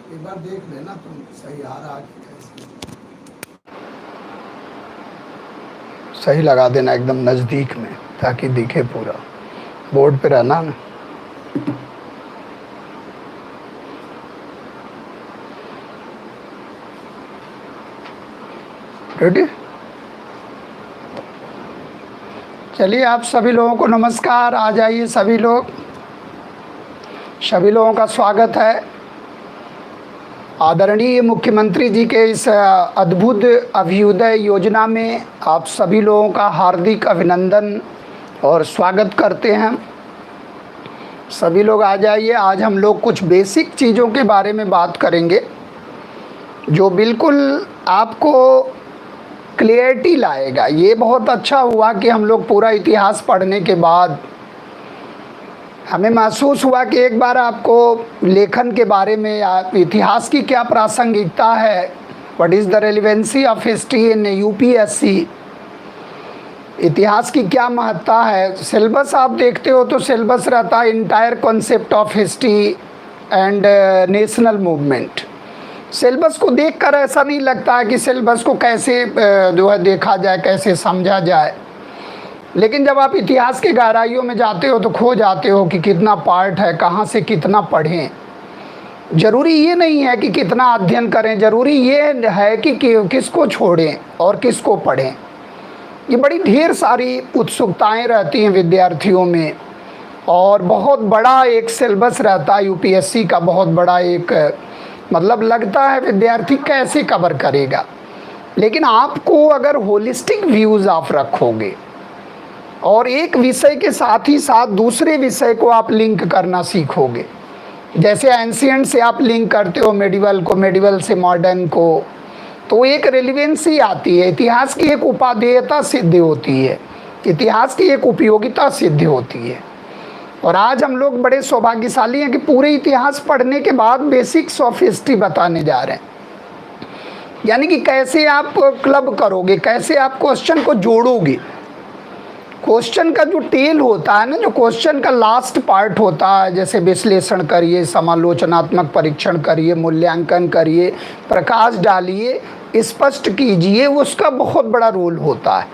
एक बार देख लेना तुम सही आ रहा कि कैसे। सही लगा देना एकदम नज़दीक में ताकि दिखे पूरा। बोर्ड पे रहना ना। रेडी? चलिए, आप सभी लोगों को नमस्कार। आ जाइए सभी लोग। सभी लोगों का स्वागत है आदरणीय मुख्यमंत्री जी के इस अद्भुत अभ्युदय योजना में। आप सभी लोगों का हार्दिक अभिनंदन और स्वागत करते हैं। सभी लोग आ जाइए। आज हम लोग कुछ बेसिक चीज़ों के बारे में बात करेंगे जो बिल्कुल आपको क्लियरिटी लाएगा। ये बहुत अच्छा हुआ कि हम लोग पूरा इतिहास पढ़ने के बाद हमें महसूस हुआ कि एक बार आपको लेखन के बारे में, इतिहास की क्या प्रासंगिकता है, what is the relevancy of history in UPSC, इतिहास की क्या महत्ता है। सिलेबस आप देखते हो तो सिलेबस रहता है entire concept of history and national movement. Syllabus को देखकर ऐसा नहीं लगता है कि सिलेबस को कैसे जो है देखा जाए, कैसे समझा जाए। लेकिन जब आप इतिहास के गहराइयों में जाते हो तो खो जाते हो कि कितना पार्ट है, कहाँ से कितना पढ़ें। ज़रूरी ये नहीं है कि कितना अध्ययन करें, ज़रूरी ये है कि किसको छोड़ें और किसको पढ़ें। ये बड़ी ढेर सारी उत्सुकताएं रहती हैं विद्यार्थियों में और बहुत बड़ा एक सिलेबस रहता है यूपीएससी का। बहुत बड़ा एक मतलब लगता है विद्यार्थी कैसे कवर करेगा। लेकिन आपको अगर होलिस्टिक व्यूज़ आप रखोगे और एक विषय के साथ ही साथ दूसरे विषय को आप लिंक करना सीखोगे, जैसे एंशिएंट से आप लिंक करते हो मेडिवल को, मेडिवल से मॉडर्न को, तो एक रेलिवेंसी आती है। इतिहास की एक उपादेयता सिद्ध होती है, इतिहास की एक उपयोगिता सिद्ध होती है। और आज हम लोग बड़े सौभाग्यशाली हैं कि पूरे इतिहास पढ़ने के बाद बेसिक्स ऑफ हिस्ट्री बताने जा रहे हैं। यानी कि कैसे आप क्लब करोगे, कैसे आप क्वेश्चन को जोड़ोगे। क्वेश्चन का जो टेल होता है ना, जो क्वेश्चन का लास्ट पार्ट होता है, जैसे विश्लेषण करिए, समालोचनात्मक परीक्षण करिए, मूल्यांकन करिए, प्रकाश डालिए, स्पष्ट कीजिए, उसका बहुत बड़ा रोल होता है।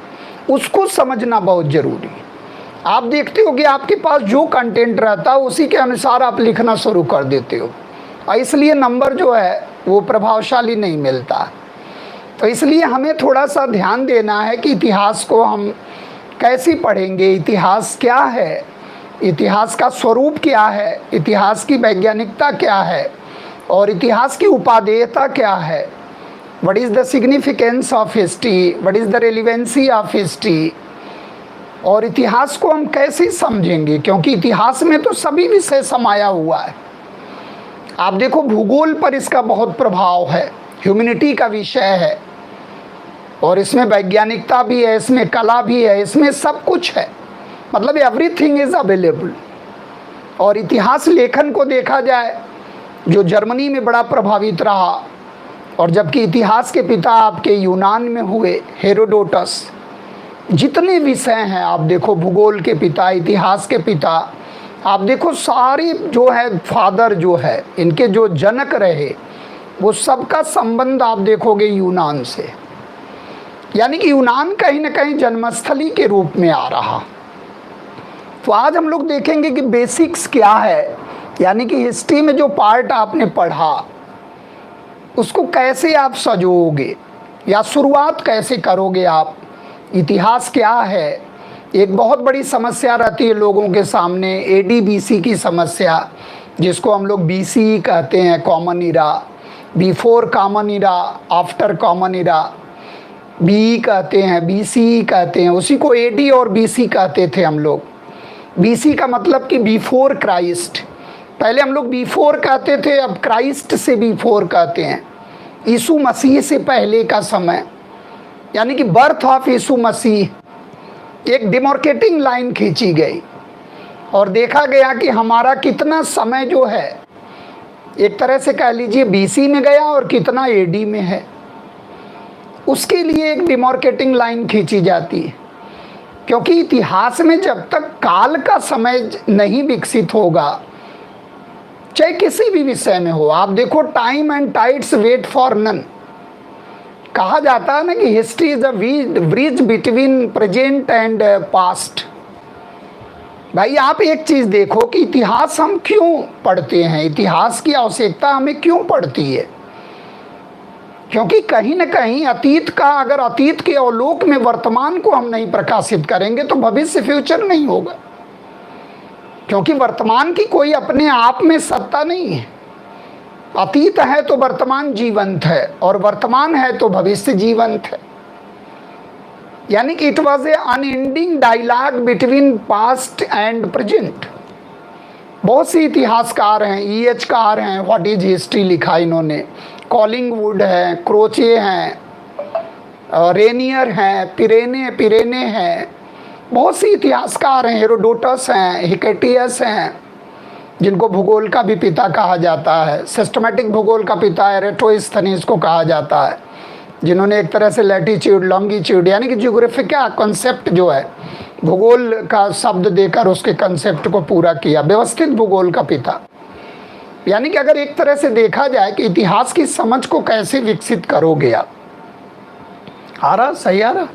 उसको समझना बहुत ज़रूरी है। आप देखते हो कि आपके पास जो कंटेंट रहता है उसी के अनुसार आप लिखना शुरू कर देते हो और इसलिए नंबर जो है वो प्रभावशाली नहीं मिलता। तो इसलिए हमें थोड़ा सा ध्यान देना है कि इतिहास को हम कैसे पढ़ेंगे, इतिहास क्या है, इतिहास का स्वरूप क्या है, इतिहास की वैज्ञानिकता क्या है और इतिहास की उपादेयता क्या है। What is the significance of history, what is the relevancy of history. और इतिहास को हम कैसे समझेंगे, क्योंकि इतिहास में तो सभी विषय समाया हुआ है। आप देखो भूगोल पर इसका बहुत प्रभाव है, ह्यूमैनिटी का विषय है और इसमें वैज्ञानिकता भी है, इसमें कला भी है, इसमें सब कुछ है। मतलब एवरीथिंग इज़ अवेलेबल। और इतिहास लेखन को देखा जाए जो जर्मनी में बड़ा प्रभावित रहा, और जबकि इतिहास के पिता आपके यूनान में हुए हेरोडोटस। जितने विषय हैं आप देखो, भूगोल के पिता, इतिहास के पिता, आप देखो सारे जो है फादर जो है, इनके जो जनक रहे, वो सबका संबंध आप देखोगे यूनान से। यानी कि यूनान कहीं ना कहीं जन्मस्थली के रूप में आ रहा। तो आज हम लोग देखेंगे कि बेसिक्स क्या है, यानी कि हिस्ट्री में जो पार्ट आपने पढ़ा उसको कैसे आप सजोगे या शुरुआत कैसे करोगे आप। इतिहास क्या है, एक बहुत बड़ी समस्या रहती है लोगों के सामने, एडीबीसी की समस्या, जिसको हम लोग बीसी कहते हैं, common era, before common era, after common era, B कहते हैं, बीसी कहते हैं, उसी को एडी और बीसी कहते थे हम लोग। बीसी का मतलब कि बिफोर क्राइस्ट। पहले हम लोग बिफोर कहते थे, अब क्राइस्ट से बिफोर कहते हैं, यीशु मसीह से पहले का समय, यानी कि बर्थ ऑफ यीशु मसीह। एक डिमार्केटिंग लाइन खींची गई और देखा गया कि हमारा कितना समय जो है एक तरह से कह लीजिए बीसी में गया और कितना एडी में है। उसके लिए एक डिमार्केटिंग लाइन खींची जाती है, क्योंकि इतिहास में जब तक काल का समय नहीं विकसित होगा चाहे किसी भी विषय में हो। आप देखो, time and tides wait for none. कहा जाता है ना कि history is a bridge between present and past. भाई आप एक चीज देखो कि इतिहास हम क्यों पढ़ते हैं, इतिहास की आवश्यकता हमें क्यों पड़ती है? क्योंकि कहीं ना कहीं अतीत का, अगर अतीत के अवलोक में वर्तमान को हम नहीं प्रकाशित करेंगे तो भविष्य, फ्यूचर नहीं होगा। क्योंकि वर्तमान की कोई अपने आप में सत्ता नहीं है। अतीत है तो वर्तमान जीवंत है, और वर्तमान है तो भविष्य जीवंत है। यानी कि it was a unending dialogue between past and present. बहुत से इतिहासकार हैं, ईएचकार हैं, व्हाट इज हिस्ट्री लिखा इन्होंने, कॉलिंगवुड है, क्रोचे हैं, रेनियर हैं, पिरेने हैं, बहुत से इतिहासकार हैं, हेरोडोटस हैं, हिकेटियस हैं, जिनको भूगोल का भी पिता कहा जाता है, सिस्टमेटिक भूगोल का पिता एरेटोस्थनीज को कहा जाता है, जिन्होंने एक तरह से लैटिट्यूड, लॉन्गिट्यूड यानी कि ज्योग्राफिक का कॉन्सेप्ट जो है, भूगोल का शब्द देकर उसके कॉन्सेप्ट को पूरा किया, व्यवस्थित भूगोल का पिता। यानी कि अगर एक तरह से देखा जाए कि इतिहास की समझ को कैसे विकसित करोगे आप, आ रहा सही आ रहा,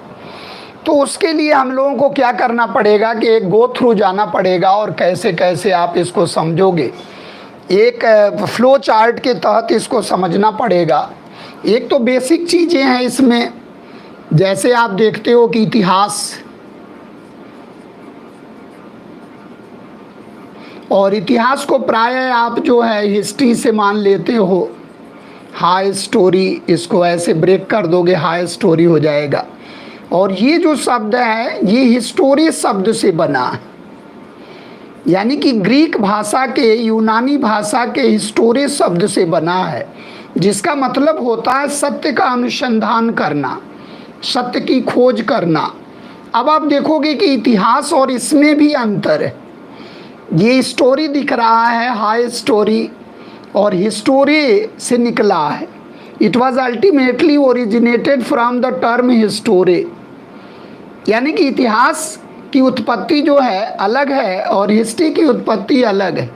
तो उसके लिए हम लोगों को क्या करना पड़ेगा कि एक गो थ्रू जाना पड़ेगा, और कैसे कैसे आप इसको समझोगे, एक फ्लो चार्ट के तहत इसको समझना पड़ेगा। एक तो बेसिक चीज़ें हैं इसमें, जैसे आप देखते हो कि इतिहास, और इतिहास को प्रायः आप जो है हिस्ट्री से मान लेते हो, हाई स्टोरी, इसको ऐसे ब्रेक कर दोगे हाई स्टोरी हो जाएगा। और ये जो शब्द है ये हिस्टोरी शब्द से बना है, यानी कि ग्रीक भाषा के, यूनानी भाषा के हिस्टोरी शब्द से बना है, जिसका मतलब होता है सत्य का अनुसंधान करना, सत्य की खोज करना। अब आप देखोगे कि इतिहास और इसमें भी अंतर है। ये स्टोरी दिख रहा है हाई स्टोरी, और हिस्टोरी से निकला है। It was ultimately originated from the term history, यानी कि इतिहास की उत्पत्ति जो है अलग है और हिस्ट्री की उत्पत्ति अलग है।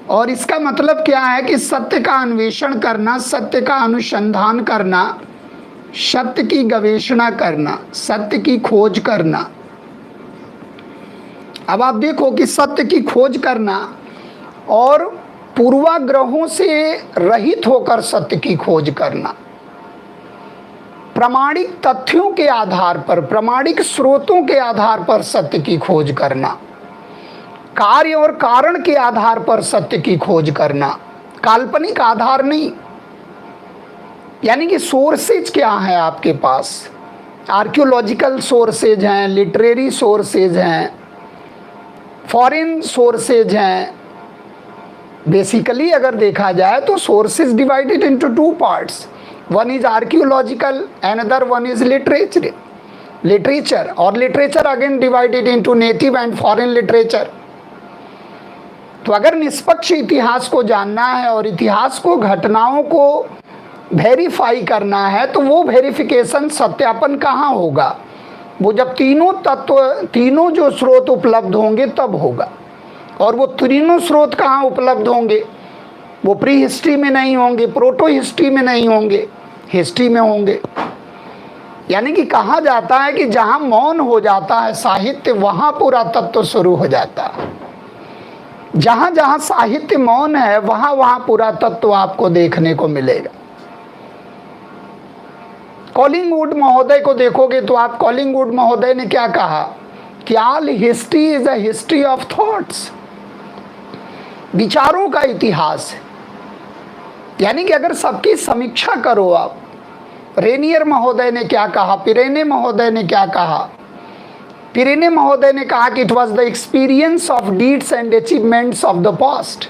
और इसका मतलब क्या है कि सत्य का अन्वेषण करना, सत्य का अनुसंधान करना, सत्य की गवेषणा करना, सत्य की खोज करना। अब आप देखो कि सत्य की खोज करना और पूर्वाग्रहों से रहित होकर सत्य की खोज करना, प्रामाणिक तथ्यों के आधार पर, प्रामाणिक स्रोतों के आधार पर सत्य की खोज करना, कार्य और कारण के आधार पर सत्य की खोज करना, काल्पनिक आधार नहीं। यानी कि सोर्सेज क्या है आपके पास, आर्कियोलॉजिकल सोर्सेज हैं, लिटरेरी सोर्सेज हैं, फॉरेन सोर्सेज हैं। बेसिकली अगर देखा जाए तो sources divided into two parts, one is archaeological, another one is literature, और literature again divided into native and foreign literature. तो अगर निष्पक्ष इतिहास को जानना है और इतिहास को, घटनाओं को वेरीफाई करना है, तो वो वेरिफिकेशन, सत्यापन कहाँ होगा? वो जब तीनों तत्व, तीनों जो स्रोत उपलब्ध होंगे तब होगा। और वो तीनों स्रोत कहाँ उपलब्ध होंगे? वो प्री हिस्ट्री में नहीं होंगे, प्रोटो हिस्ट्री में नहीं होंगे, हिस्ट्री में होंगे। यानी कि कहा जाता है कि जहाँ मौन हो जाता है साहित्य, वहाँ पूरा तत्व शुरू हो जाता है। जहाँ जहाँ साहित्य मौन है, वहाँ वहाँ पूरा तत्व आपको देखने को मिलेगा। कॉलिंगवुड महोदय को देखोगे तो आप, कॉलिंगवुड महोदय ने क्या कहा कि all history is a history of thoughts, विचारों का इतिहास है। यानी कि अगर सबकी समीक्षा करो आप, रेनियर महोदय ने क्या कहा, पिरेने महोदय ने क्या कहा? पिरेने महोदय ने कहा कि it was the experience of deeds and achievements of the past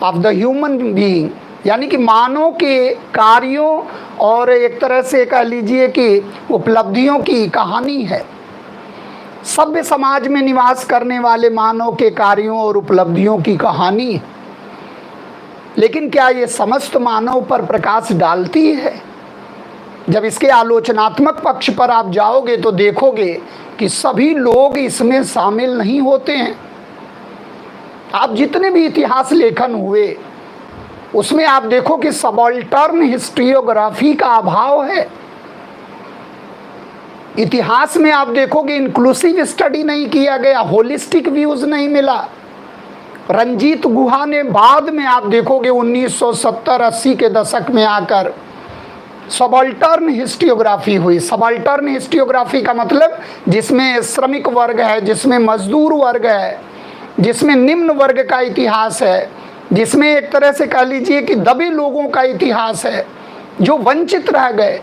of the human being, यानी कि मानव के कार्यों और एक तरह से कह लीजिए कि उपलब्धियों की कहानी है। सभ्य समाज में निवास करने वाले मानव के कार्यों और उपलब्धियों की कहानी है। लेकिन क्या ये समस्त मानव पर प्रकाश डालती है? जब इसके आलोचनात्मक पक्ष पर आप जाओगे तो देखोगे कि सभी लोग इसमें शामिल नहीं होते हैं। आप जितने भी इतिहास लेखन हुए उसमें आप देखो कि सबाल्टर्न हिस्ट्रियोग्राफी का अभाव है। इतिहास में आप देखोगे इंक्लूसिव स्टडी नहीं किया गया, होलिस्टिक व्यूज नहीं मिला। रंजीत गुहा ने बाद में आप देखोगे 1970-80 के दशक में आकर सबाल्टर्न हिस्ट्रियोग्राफी हुई। सबाल्टर्न हिस्ट्रियोग्राफी का मतलब जिसमें श्रमिक वर्ग है, जिसमें मजदूर वर्ग है, जिसमें निम्न वर्ग का इतिहास है, जिसमें एक तरह से कह लीजिए कि दबे लोगों का इतिहास है जो वंचित रह गए,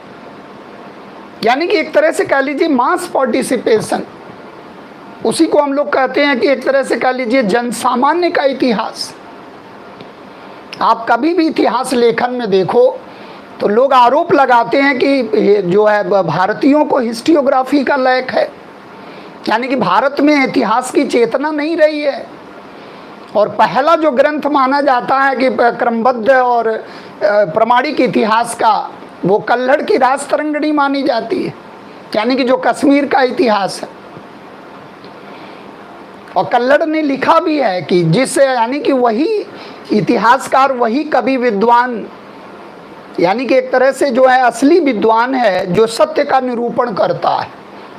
यानी कि एक तरह से कह लीजिए मास पार्टिसिपेशन, उसी को हम लोग कहते हैं कि एक तरह से कह लीजिए जन सामान्य का इतिहास। आप कभी भी इतिहास लेखन में देखो तो लोग आरोप लगाते हैं कि ये जो है भारतीयों को हिस्ट्रियोग्राफी का लैक है, यानी कि भारत में इतिहास की चेतना नहीं रही है। और पहला जो ग्रंथ माना जाता है कि क्रमबद्ध और प्रमाणिक इतिहास का, वो कल्हड़ की राजतरंगिणी मानी जाती है, यानी कि जो कश्मीर का इतिहास है। और कल्हड़ ने लिखा भी है कि जिससे यानी कि वही इतिहासकार, वही कवि विद्वान, यानी कि एक तरह से जो है असली विद्वान है जो सत्य का निरूपण करता है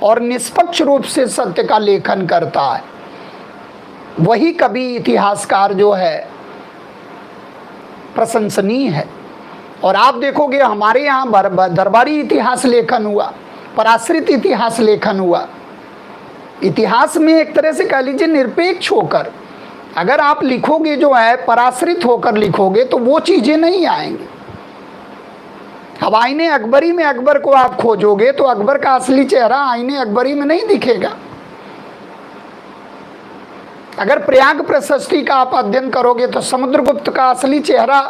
और निष्पक्ष रूप से सत्य का लेखन करता है, वही कवि इतिहासकार जो है प्रशंसनीय है। और आप देखोगे हमारे यहाँ दरबारी इतिहास लेखन हुआ, पराश्रित इतिहास लेखन हुआ। इतिहास में एक तरह से कह लीजिए निरपेक्ष होकर अगर आप लिखोगे, जो है पराश्रित होकर लिखोगे, तो वो चीज़ें नहीं आएंगी। अब आईने अकबरी में अकबर को आप खोजोगे तो अकबर का असली चेहरा आईने अकबरी में नहीं दिखेगा। अगर प्रयाग प्रशस्ति का आप अध्ययन करोगे तो समुद्रगुप्त का असली चेहरा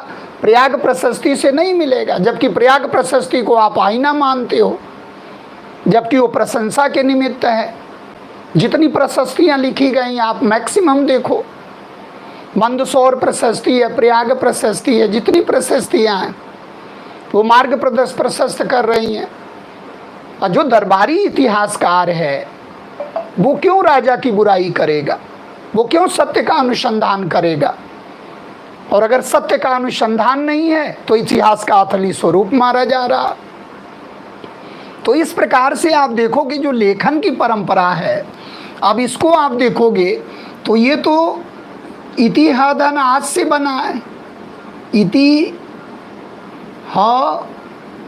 प्रयाग प्रशस्ति से नहीं मिलेगा, जबकि प्रयाग प्रशस्ति को आप आईना मानते हो, जबकि वो प्रशंसा के निमित्त है। जितनी प्रशस्तियां लिखी गई आप मैक्सिमम देखो, मंदसौर प्रशस्ति है, प्रयाग प्रशस्ति है, जितनी प्रशस्तियां हैं वो मार्ग प्रशस्त कर रही हैं। और जो दरबारी इतिहासकार है वो क्यों राजा की बुराई करेगा, वो क्यों सत्य का अनुसंधान करेगा? और अगर सत्य का अनुसंधान नहीं है तो इतिहास का असली स्वरूप मारा जा रहा। तो इस प्रकार से आप देखोगे जो लेखन की परंपरा है, अब इसको आप देखोगे तो ये तो इतिहास से बना है।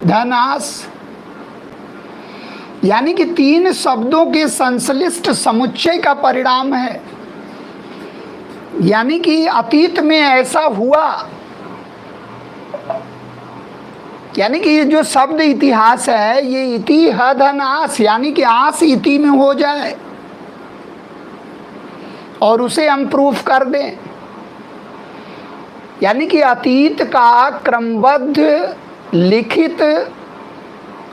धनास यानी कि 3 शब्दों के संश्लिष्ट समुच्चय का परिणाम है। यानी कि अतीत में ऐसा हुआ, यानी कि ये जो शब्द इतिहास है ये इतिहास, यानी कि आस इति में हो जाए और उसे हम प्रूफ कर दें। यानी कि अतीत का क्रमबद्ध, लिखित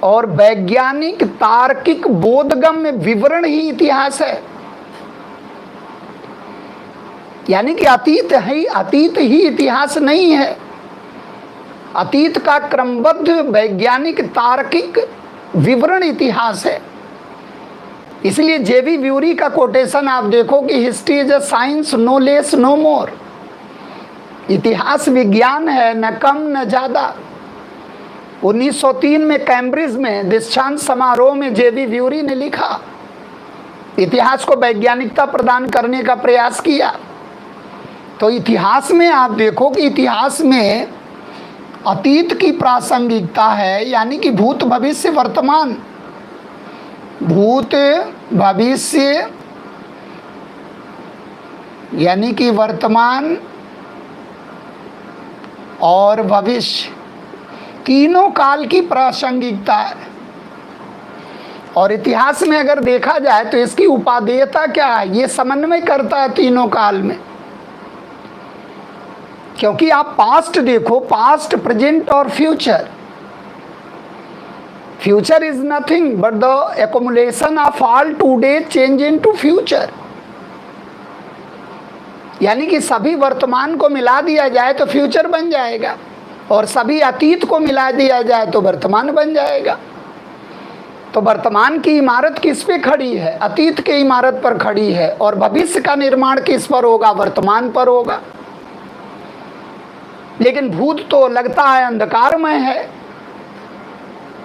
और वैज्ञानिक तार्किक बोधगम्य विवरण ही इतिहास है। यानी कि अतीत ही इतिहास नहीं है। अतीत का क्रमबद्ध वैज्ञानिक तार्किक विवरण इतिहास है। इसलिए जेवी व्यूरी का कोटेशन आप देखो कि history is a science, no less no more. इतिहास विज्ञान है, न कम न ज़्यादा। 1903 में कैम्ब्रिज में दीक्षांत समारोह में जेवी व्यूरी ने लिखा, इतिहास को वैज्ञानिकता प्रदान करने का प्रयास किया। तो इतिहास में आप देखो कि इतिहास में अतीत की प्रासंगिकता है, यानी कि भूत भविष्य वर्तमान, भूत भविष्य यानी कि वर्तमान और भविष्य, तीनों काल की प्रासंगिकता है। और इतिहास में अगर देखा जाए तो इसकी उपादेयता क्या है, ये समन्वय करता है तीनों काल में। क्योंकि आप पास्ट देखो, पास्ट, प्रेजेंट और future. Future is nothing but the accumulation of all today change into future. यानी कि सभी वर्तमान को मिला दिया जाए तो फ्यूचर बन जाएगा, और सभी अतीत को मिला दिया जाए तो वर्तमान बन जाएगा। तो वर्तमान की इमारत किस पे खड़ी है? अतीत की इमारत पर खड़ी है। और भविष्य का निर्माण किस पर होगा? वर्तमान पर होगा। लेकिन भूत तो लगता है अंधकारमय है,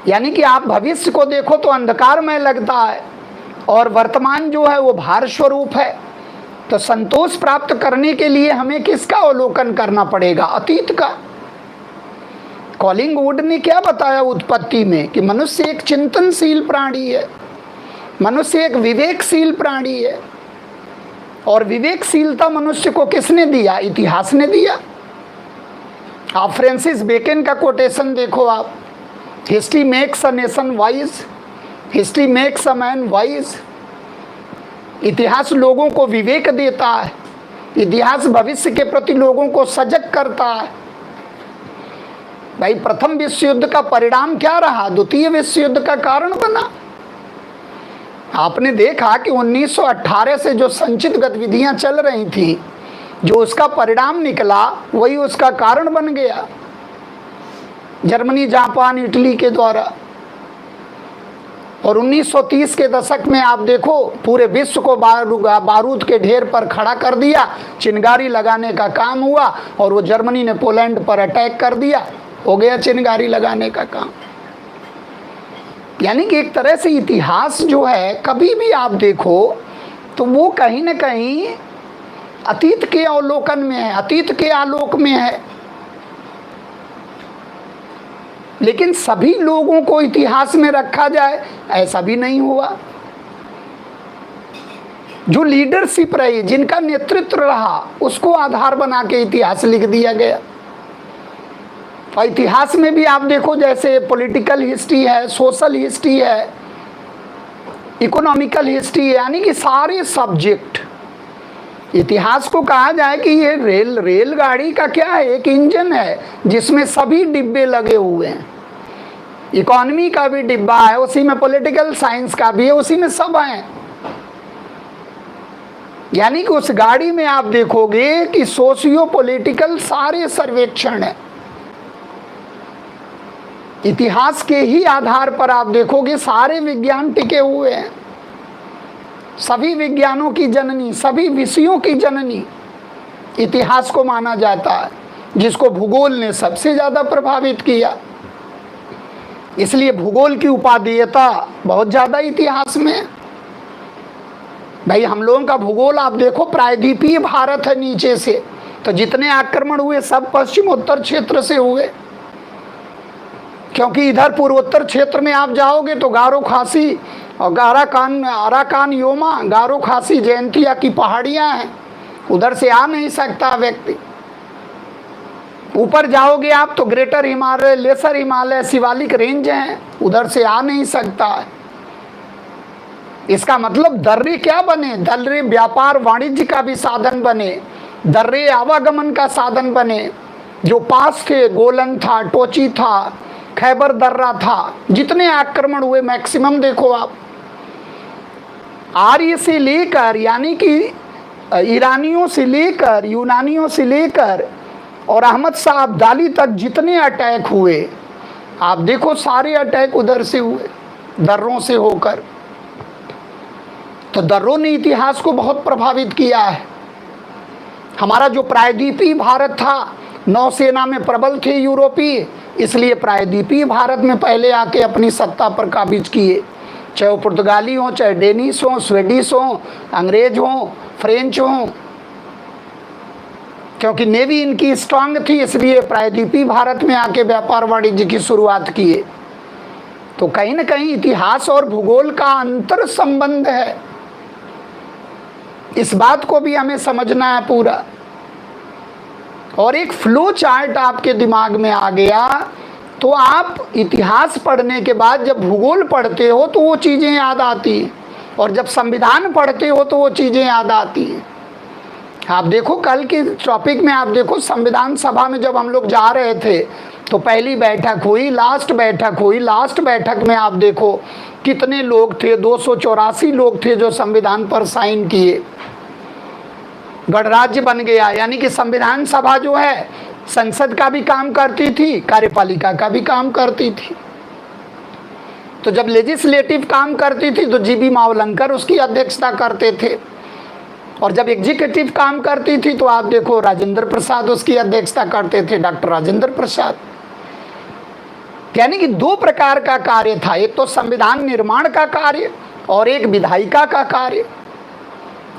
यानी कि आप भविष्य को देखो तो अंधकारमय लगता है, और वर्तमान जो है वो भार स्वरूप है। तो संतोष प्राप्त करने के लिए हमें किसका अवलोकन करना पड़ेगा? अतीत का। कॉलिंगवुड ने क्या बताया उत्पत्ति में कि मनुष्य एक चिंतनशील प्राणी है, मनुष्य एक विवेकशील प्राणी है। और विवेकशीलता मनुष्य को किसने दिया? इतिहास ने दिया। आप फ्रांसिस बेकन का कोटेशन देखो आप, history makes a nation wise, history makes a man wise. इतिहास लोगों को विवेक देता है, इतिहास भविष्य के प्रति लोगों को सजग करता है। भाई प्रथम विश्व युद्ध का परिणाम क्या रहा? द्वितीय विश्व युद्ध का कारण बना। आपने देखा कि 1918 से जो संचित गतिविधियां चल रही थी, जो उसका परिणाम निकला वही उसका कारण बन गया, जर्मनी, जापान, इटली के द्वारा। और 1930 के दशक में आप देखो पूरे विश्व को बारूद के ढेर पर खड़ा कर दिया, चिनगारी लगाने का काम हुआ, और वो जर्मनी ने पोलैंड पर अटैक कर दिया, हो गया चिनगारी लगाने का काम। यानी कि एक तरह से इतिहास जो है कभी भी आप देखो तो वो कहीं ना कहीं अतीत के अवलोकन में है, अतीत के आलोक में है। लेकिन सभी लोगों को इतिहास में रखा जाए ऐसा भी नहीं हुआ। जो लीडरशिप रही, जिनका नेतृत्व रहा, उसको आधार बना के इतिहास लिख दिया गया। और इतिहास में भी आप देखो जैसे पॉलिटिकल हिस्ट्री है, सोशल हिस्ट्री है, इकोनॉमिकल हिस्ट्री है, यानी कि सारे सब्जेक्ट। इतिहास को कहा जाए कि ये रेलगाड़ी का क्या है? एक इंजन है जिसमें सभी डिब्बे लगे हुए हैं। इकोनॉमी का भी डिब्बा है, उसी में पॉलिटिकल साइंस का भी है, उसी में सब हैं। यानी कि उस गाड़ी में आप देखोगे कि सोशियो पॉलिटिकल सारे सर्वेक्षण है। इतिहास के ही आधार पर आप देखोगे सारे विज्ञान टिके हुए हैं। सभी विज्ञानों की जननी, सभी विषयों की जननी इतिहास को माना जाता है, जिसको भूगोल ने सबसे ज्यादा प्रभावित किया। इसलिए भूगोल की उपादेयता बहुत ज्यादा इतिहास में है। भाई हम लोगों का भूगोल आप देखो प्रायद्वीपीय भारत है नीचे से, तो जितने आक्रमण हुए सब पश्चिमोत्तर क्षेत्र से हुए, क्योंकि इधर पूर्वोत्तर क्षेत्र में आप जाओगे तो गारो खासी और अराकान योमा, गारो खासी जयंतिया की पहाड़ियां हैं, उधर से आ नहीं सकता व्यक्ति। ऊपर जाओगे आप तो greater Himalaya, lesser Himalaya, Shivalik range हैं, उधर से आ नहीं सकता है। इसका मतलब दर्रे क्या बने? दर्रे व्यापार वाणिज्य का भी साधन बने, दर्रे आवागमन का साधन बने। जो पास थे, गोलन था, टोची था, खैबर दर्रा था, जितने आक्रमण हुए मैक्सिमम देखो आप आर्य से लेकर, यानी कि ईरानियों से लेकर, यूनानियों से लेकर और अहमद शाह अब्दाली तक जितने अटैक हुए आप देखो सारे अटैक उधर से हुए, दर्रों से होकर। तो दर्रों ने इतिहास को बहुत प्रभावित किया है। हमारा जो प्रायद्वीपीय भारत था, नौसेना में प्रबल थे यूरोपीय, इसलिए प्रायद्वीपीय भारत में पहले आके अपनी सत्ता पर काबिज किए, चाहे वो पुर्तगाली हो, चाहे डेनिश हो, स्वीडिश हो, अंग्रेज हो, फ्रेंच हो, क्योंकि नेवी इनकी स्ट्रांग थी, इसलिए प्रायद्वीपीय भारत में आके व्यापार वाणिज्य की शुरुआत किए। तो कहीं ना कहीं इतिहास और भूगोल का अंतर संबंध है, इस बात को भी हमें समझना है पूरा। और एक फ्लो चार्ट आपके दिमाग में आ गया तो आप इतिहास पढ़ने के बाद जब भूगोल पढ़ते हो तो वो चीज़ें याद आती हैं, और जब संविधान पढ़ते हो तो वो चीज़ें याद आती हैं। आप देखो कल के टॉपिक में आप देखो संविधान सभा में जब हम लोग जा रहे थे तो पहली बैठक हुई, लास्ट बैठक हुई, लास्ट बैठक में आप देखो कितने लोग थे, 284 लोग थे जो संविधान पर साइन किए, गणराज्य बन गया। यानी कि संविधान सभा जो है संसद का भी काम करती थी, कार्यपालिका का भी काम करती थी। तो जब लेजिस्लेटिव काम करती थी तो जीबी मावलंकर उसकी अध्यक्षता करते थे, और जब एग्जीक्यूटिव काम करती थी तो आप देखो राजेंद्र प्रसाद उसकी अध्यक्षता करते थे, डॉक्टर राजेंद्र प्रसाद। यानी कि दो प्रकार का कार्य था, एक तो संविधान निर्माण का कार्य और एक विधायिका का कार्य।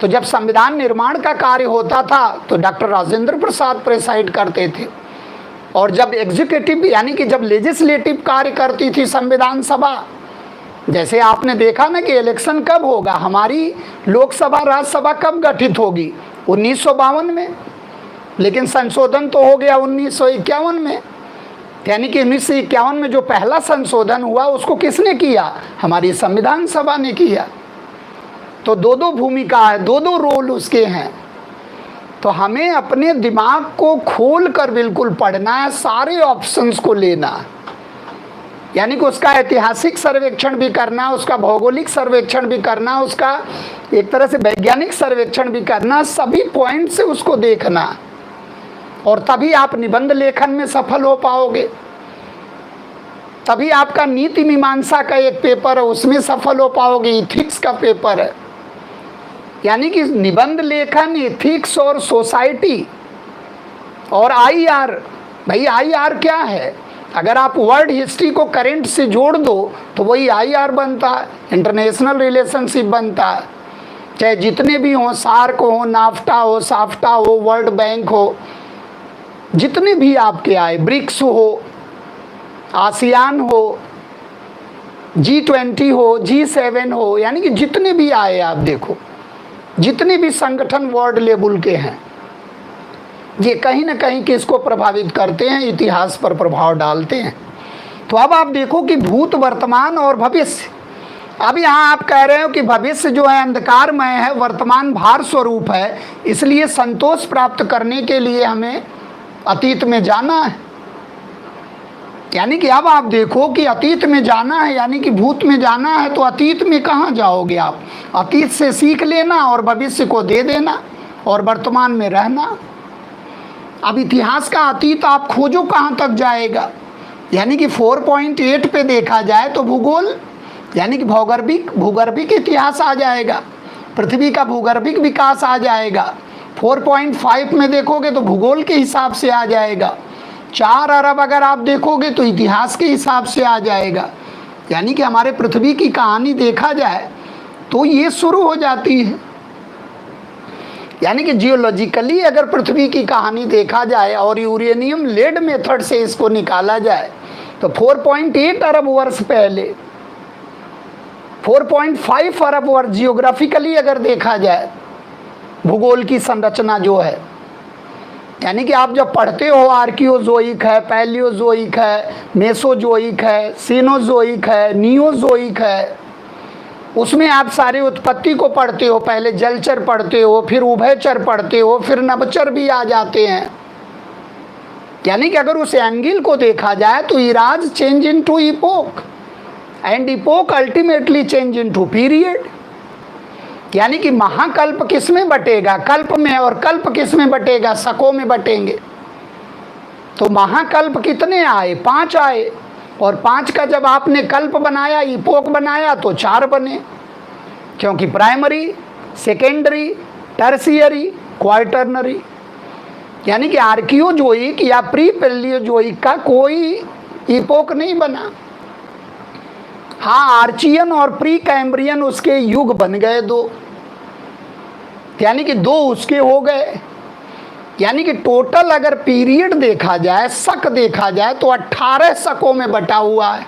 तो जब संविधान निर्माण का कार्य होता था तो डॉक्टर राजेंद्र प्रसाद प्रेसाइड करते थे, और जब एग्जीक्यूटिव यानी कि जब लेजिस्लेटिव कार्य करती थी संविधान सभा, जैसे आपने देखा ना कि इलेक्शन कब होगा, हमारी लोकसभा राज्यसभा कब गठित होगी, 1952 में, लेकिन संशोधन तो हो गया 1951 में। यानी कि 1951 में जो पहला संशोधन हुआ उसको किसने किया, हमारी संविधान सभा ने किया। तो दो दो भूमिका है, दो दो रोल उसके हैं। तो हमें अपने दिमाग को खोल कर बिल्कुल पढ़ना है, सारे ऑप्शंस को लेना है, यानी कि उसका ऐतिहासिक सर्वेक्षण भी करना, उसका भौगोलिक सर्वेक्षण भी करना, उसका एक तरह से वैज्ञानिक सर्वेक्षण भी करना, सभी पॉइंट से उसको देखना, और तभी आप निबंध लेखन में सफल हो पाओगे। तभी आपका नीति मीमांसा का एक पेपर है उसमें सफल हो पाओगे, इथिक्स का पेपर है। यानी कि निबंध लेखन, इथिक्स और सोसाइटी और आईआर। भाई आईआर क्या है, अगर आप वर्ल्ड हिस्ट्री को करेंट से जोड़ दो तो वही आईआर बनता है, इंटरनेशनल रिलेशनशिप बनता है। चाहे जितने भी हों, सार्क हो, नाफ्टा हो, साफ्टा हो, वर्ल्ड बैंक हो, जितने भी आपके आए, ब्रिक्स हो, आसियान हो, G20 हो, G7 हो, यानी कि जितने भी आए आप देखो, जितने भी संगठन वर्ल्ड लेवल के हैं, ये कहीं ना कहीं किसको प्रभावित करते हैं, इतिहास पर प्रभाव डालते हैं। तो अब आप देखो कि भूत, वर्तमान और भविष्य। अब यहाँ आप कह रहे हो कि भविष्य जो है अंधकारमय है, वर्तमान भार स्वरूप है, इसलिए संतोष प्राप्त करने के लिए हमें अतीत में जाना है। यानी कि अब आप देखो कि अतीत में जाना है, यानी कि भूत में जाना है, तो अतीत में कहाँ जाओगे आप, अतीत से सीख लेना और भविष्य को दे देना और वर्तमान में रहना। अब इतिहास का अतीत आप खोजो कहाँ तक जाएगा, यानी कि 4.8 पे देखा जाए तो भूगोल यानी कि भूगर्भिक इतिहास आ जाएगा, पृथ्वी का भूगर्भिक विकास आ जाएगा। 4.5 में देखोगे तो भूगोल के हिसाब से आ जाएगा। 4 अरब अगर आप देखोगे तो इतिहास के हिसाब से आ जाएगा। यानी कि हमारे पृथ्वी की कहानी देखा जाए तो ये शुरू हो जाती है। यानी कि जियोलॉजिकली अगर पृथ्वी की कहानी देखा जाए और यूरेनियम लेड मेथड से इसको निकाला जाए तो 4.8 अरब वर्ष पहले, 4.5 अरब वर्ष जियोग्राफिकली अगर देखा जाए भूगोल की संरचना जो है। यानी कि आप जब पढ़ते हो आर्कियोजोइक है, पैलियोजोइक है, मेसोजोइक है, सीनोजोइक है, नियोजोइक है, उसमें आप सारी उत्पत्ति को पढ़ते हो। पहले जलचर पढ़ते हो, फिर उभयचर पढ़ते हो, फिर नभचर भी आ जाते हैं। यानी कि अगर उस एंगल को देखा जाए तो Ira's change into epoch and epoch ultimately change into period. यानी कि महाकल्प किस में बटेगा, कल्प में, और कल्प किस में बटेगा, शकों में बटेंगे। तो महाकल्प कितने आए, 5 आए, और 5 का जब आपने कल्प बनाया, इपोक बनाया, तो 4 बने, क्योंकि प्राइमरी, सेकेंडरी, टर्शियरी, क्वार्टरनरी। यानी कि आर्कियोजोइक या प्री पैलियोजोइक का कोई इपोक नहीं बना। हाँ, आर्चियन और प्री कैम्ब्रियन उसके युग बन गए 2, यानी कि 2 उसके हो गए। यानी कि टोटल अगर पीरियड देखा जाए, शक देखा जाए, तो 18 शकों में बटा हुआ है।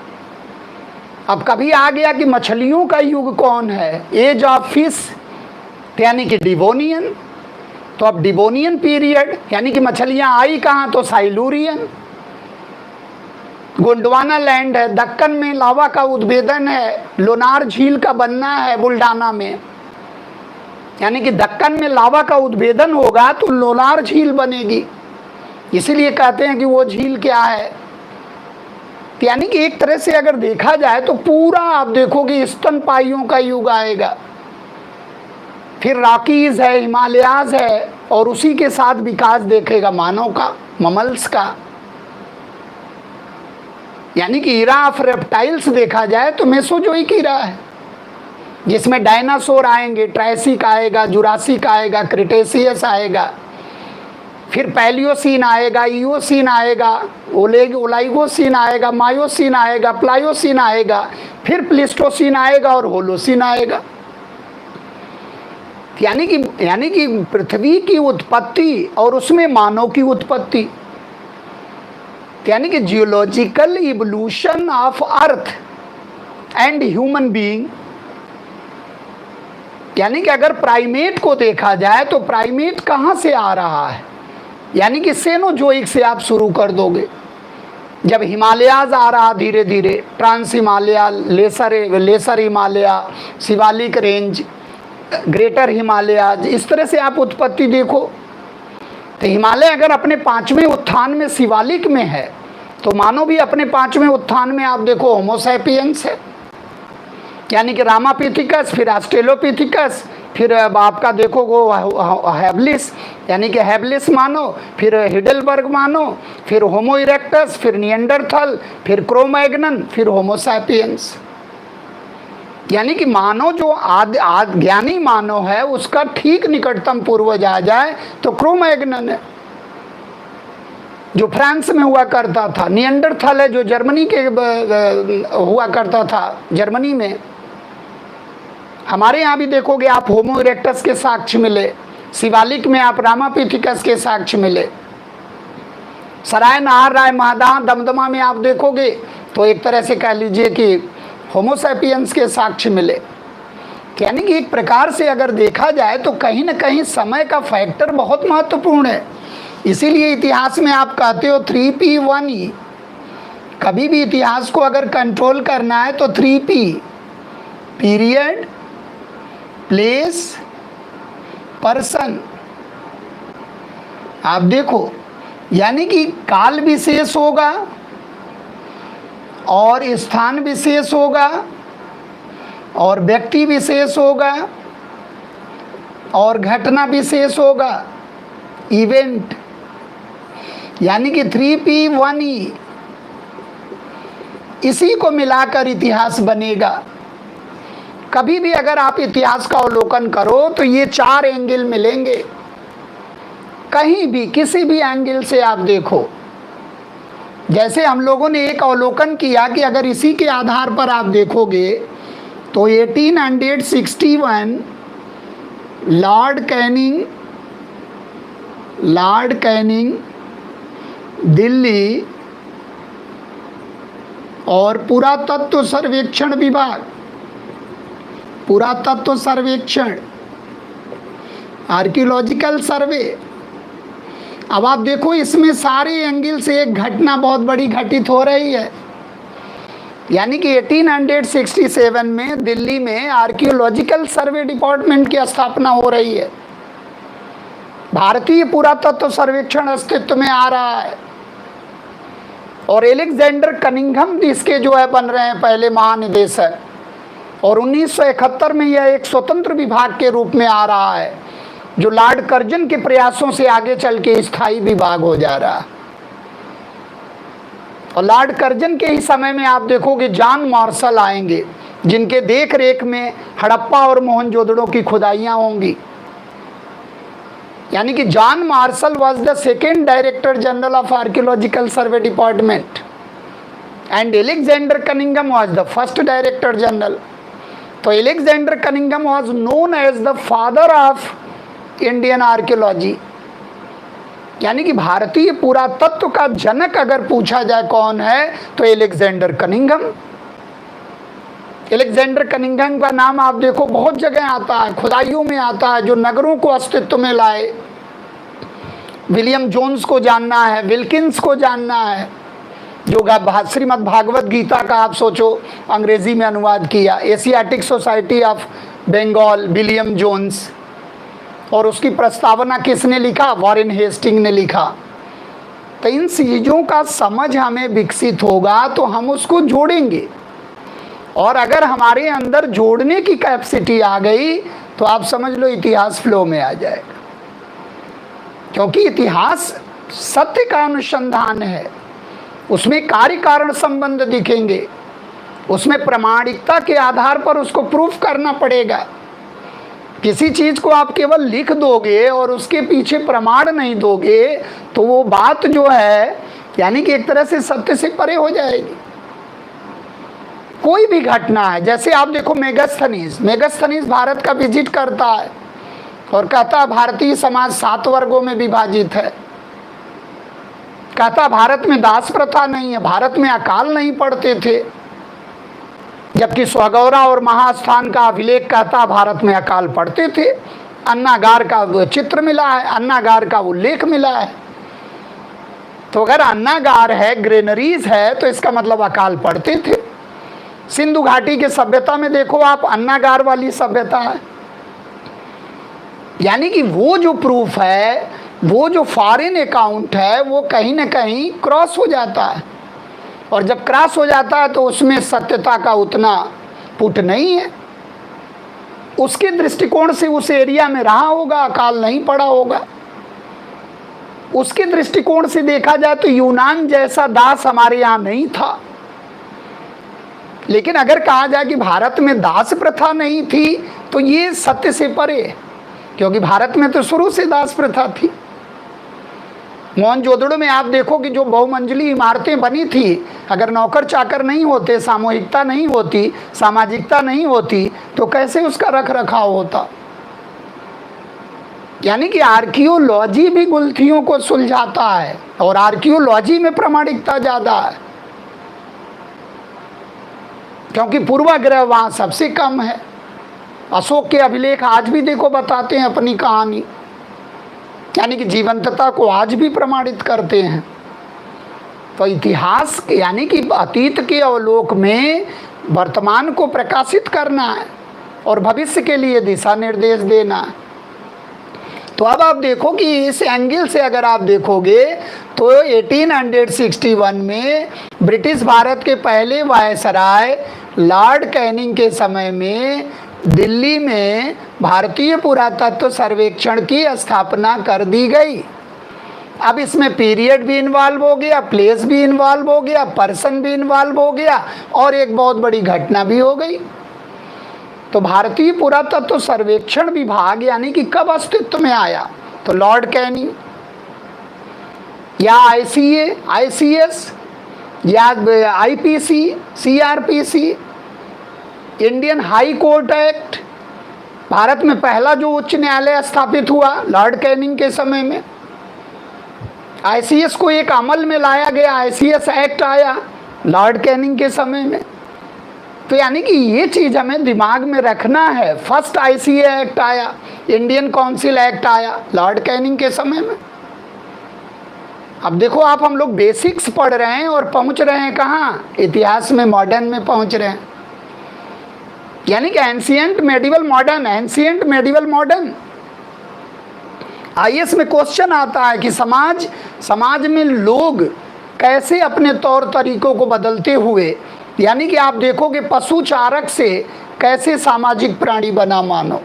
अब कभी आ गया कि मछलियों का युग कौन है, एज ऑफ फिश, यानी कि डिवोनियन। तो अब डिवोनियन पीरियड यानी कि मछलियां आई कहाँ, तो साइलूरियन। गोंडवाना लैंड है, दक्कन में लावा का उद्भेदन है, लोनार झील का बनना है बुल्डाना में। यानी कि दक्कन में लावा का उद्भेदन होगा तो लोनार झील बनेगी, इसीलिए कहते हैं कि वो झील क्या है। यानी कि एक तरह से अगर देखा जाए तो पूरा आप देखोगे स्तनपाइयों का युग आएगा, फिर रॉकीज है, हिमालयाज है, और उसी के साथ विकास देखेगा मानव का, ममल्स का। यानी कि ईरा ऑफ रेप्टाइल्स देखा जाए तो मेसोजोइक ईरा है, जिसमें डायनासोर आएंगे, ट्रायसिक आएगा, जुरासिक आएगा, क्रिटेशियस आएगा, फिर पैलियोसीन आएगा, इयोसीन आएगा, ओलाइगोसीन आएगा, मायोसीन आएगा, प्लायोसीन आएगा, फिर प्लिस्टोसीन आएगा और होलोसीन आएगा। यानी कि पृथ्वी की उत्पत्ति और उसमें मानव की उत्पत्ति, यानी कि geological evolution of earth and human being. यानी कि अगर प्राइमेट को देखा जाए तो प्राइमेट कहाँ से आ रहा है, यानी कि सेनोजोइक से आप शुरू कर दोगे। जब हिमालयाज आ रहा धीरे धीरे, trans Himalaya, lesser Himalaya, Shivalik range, greater Himalayas, इस तरह से आप उत्पत्ति देखो। तो हिमालय अगर अपने 5वें उत्थान में शिवालिक में है, तो मानो भी अपने 5वें उत्थान में आप देखो होमोसैपियंस है, यानी कि रामापिथिकस, फिर ऑस्ट्रेलोपिथिकस, फिर आपका देखो वो हैबलिस, यानी कि हैबलिस मानो, फिर हिडेलबर्ग मानो, फिर होमो इरेक्टस, फिर निएंडरथल, फिर क्रोमैग्नन, फिर होमोसैपियंस। यानी कि मानव जो ज्ञानी मानव है उसका ठीक निकटतम पूर्वज आ जाए तो क्रोमैग्नन है, जो फ्रांस में हुआ करता था। निएंडरथल है जो जर्मनी के हुआ करता था, जर्मनी में। हमारे यहाँ भी देखोगे आप होमो इरेक्टस के साक्ष्य मिले, शिवालिक में आप रामापिथिकस के साक्ष्य मिले, सराय नाहर राय महादाह दमदमा में आप देखोगे तो एक तरह से कह लीजिए कि होमोसैपियंस के साक्ष्य मिले। यानी कि एक प्रकार से अगर देखा जाए तो कहीं ना कहीं समय का फैक्टर बहुत महत्वपूर्ण है। इसीलिए इतिहास में आप कहते हो 3P1E। कभी भी इतिहास को अगर कंट्रोल करना है तो 3P, पीरियड, प्लेस, पर्सन। आप देखो, यानी कि काल विशेष होगा और स्थान विशेष होगा और व्यक्ति विशेष होगा और घटना विशेष होगा, इवेंट। यानी कि 3P1E, इसी को मिलाकर इतिहास बनेगा। कभी भी अगर आप इतिहास का अवलोकन करो तो ये 4 एंगल मिलेंगे, कहीं भी किसी भी एंगल से आप देखो। जैसे हम लोगों ने एक अवलोकन किया कि अगर इसी के आधार पर आप देखोगे तो 1861 लॉर्ड कैनिंग दिल्ली और पुरातत्व सर्वेक्षण विभाग, पुरातत्व सर्वेक्षण, आर्कियोलॉजिकल सर्वे। अब आप देखो इसमें सारे एंगल से एक घटना बहुत बड़ी घटित हो रही है। यानी कि 1867 में दिल्ली में आर्कियोलॉजिकल सर्वे डिपार्टमेंट की स्थापना हो रही है। भारतीय पुरातत्व सर्वेक्षण अस्तित्व में आ रहा है और एलेक्जेंडर कनिंघम इसके जो है बन रहे हैं पहले महानिदेशक, और 1971 में यह एक स्वतंत्र विभाग के रूप में आ रहा है, जो लॉर्ड कर्जन के प्रयासों से आगे चल के स्थायी विभाग हो जा रहा। और लॉर्ड कर्जन के ही समय में आप देखोगे जॉन मार्शल आएंगे, जिनके देख रेख में हड़प्पा और मोहनजोदड़ो की खुदाइयाँ होंगी। यानी कि John Marshall was the second director general of archaeological survey department and Alexander Cunningham was the first director general. तो Alexander Cunningham was known as the father of Indian archaeology. यानी कि भारतीय पुरातत्व का जनक अगर पूछा जाए कौन है तो एलेक्जेंडर कनिंघम। एलेक्जेंडर कनिंघम का नाम आप देखो बहुत जगह आता है, खुदाइयों में आता है, जो नगरों को अस्तित्व में लाए। विलियम जोन्स को जानना है, विल्किंस को जानना है, जो श्रीमद् भागवत गीता का आप सोचो अंग्रेजी में अनुवाद किया, Asiatic society of Bengal, William Jones. और उसकी प्रस्तावना किसने लिखा? वॉरेन हेस्टिंग ने लिखा। तो इन चीज़ों का समझ हमें विकसित होगा तो हम उसको जोड़ेंगे, और अगर हमारे अंदर जोड़ने की कैपेसिटी आ गई तो आप समझ लो इतिहास फ्लो में आ जाएगा। क्योंकि इतिहास सत्य का अनुसंधान है, उसमें कार्य कारण संबंध दिखेंगे, उसमें प्रामाणिकता के आधार पर उसको प्रूफ करना पड़ेगा। किसी चीज़ को आप केवल लिख दोगे और उसके पीछे प्रमाण नहीं दोगे तो वो बात जो है यानी कि एक तरह से सत्य से परे हो जाएगी। कोई भी घटना है, जैसे आप देखो मेगास्थनीज भारत का विजिट करता है और कहता है भारतीय समाज 7 वर्गों में विभाजित है, कहता भारत में दास प्रथा नहीं है, भारत में अकाल नहीं पड़ते थे, जबकि स्वगौरा और महास्थान का अभिलेख कहता भारत में अकाल पड़ते थे। अन्नागार का चित्र मिला है, अन्नागार का उल्लेख मिला है। तो अगर अन्नागार है, ग्रेनरीज है, तो इसका मतलब अकाल पड़ते थे। सिंधु घाटी के सभ्यता में देखो आप, अन्नागार वाली सभ्यता है। यानी कि वो जो प्रूफ है, वो जो फॉरेन अकाउंट है, वो कहीं ना कहीं क्रॉस हो जाता है, और जब क्रॉस हो जाता है तो उसमें सत्यता का उतना पुट नहीं है। उसके दृष्टिकोण से उस एरिया में रहा होगा, अकाल नहीं पड़ा होगा। उसके दृष्टिकोण से देखा जाए तो यूनान जैसा दास हमारे यहाँ नहीं था। लेकिन अगर कहा जाए कि भारत में दास प्रथा नहीं थी तो ये सत्य से परे है, क्योंकि भारत में तो शुरू से दास प्रथा थी। मोहनजोदड़ो में आप देखो कि जो बहुमंजिली इमारतें बनी थी, अगर नौकर चाकर नहीं होते, सामूहिकता नहीं होती, सामाजिकता नहीं होती, तो कैसे उसका रख रखाव होता। यानी कि आर्कियोलॉजी भी गुत्थियों को सुलझाता है, और आर्कियोलॉजी में प्रामाणिकता ज़्यादा है, क्योंकि पूर्वाग्रह वहाँ सबसे कम है। अशोक के अभिलेख आज भी देखो बताते हैं अपनी कहानी, यानी कि जीवंतता को आज भी प्रमाणित करते हैं। तो इतिहास यानी कि अतीत के अवलोक में वर्तमान को प्रकाशित करना है और भविष्य के लिए दिशा निर्देश देना है। तो अब आप देखो कि इस एंगल से अगर आप देखोगे तो 1861 में ब्रिटिश भारत के पहले वायसराय लॉर्ड कैनिंग के समय में दिल्ली में भारतीय पुरातत्व सर्वेक्षण की स्थापना कर दी गई। अब इसमें पीरियड भी इन्वॉल्व हो गया, प्लेस भी इन्वॉल्व हो गया, पर्सन भी इन्वॉल्व हो गया, और एक बहुत बड़ी घटना भी हो गई। तो भारतीय पुरातत्व सर्वेक्षण विभाग यानी कि कब अस्तित्व में आया, तो लॉर्ड कैनिंग या ICS या IPC, CRPC, Indian high court act. Bharat में पहला जो उच्च न्यायालय स्थापित हुआ लॉर्ड कैनिंग के समय में। ICS को एक अमल में लाया गया, ICS एक्ट आया लॉर्ड कैनिंग के समय में। तो यानी कि ये चीज़ हमें दिमाग में रखना है। फर्स्ट ICA एक्ट आया, इंडियन काउंसिल एक्ट आया लॉर्ड कैनिंग के समय में। अब देखो आप, हम लोग बेसिक्स पढ़ रहे हैं और पहुंच रहे हैं कहाँ, इतिहास में, मॉडर्न में पहुंच रहे हैं। यानी कि एंशिएंट मेडिवल मॉडर्न। IAS में क्वेश्चन आता है कि समाज में लोग कैसे अपने तौर तरीकों को बदलते हुए, यानी कि आप देखोगे पशु चारक से कैसे सामाजिक प्राणी बना मानव,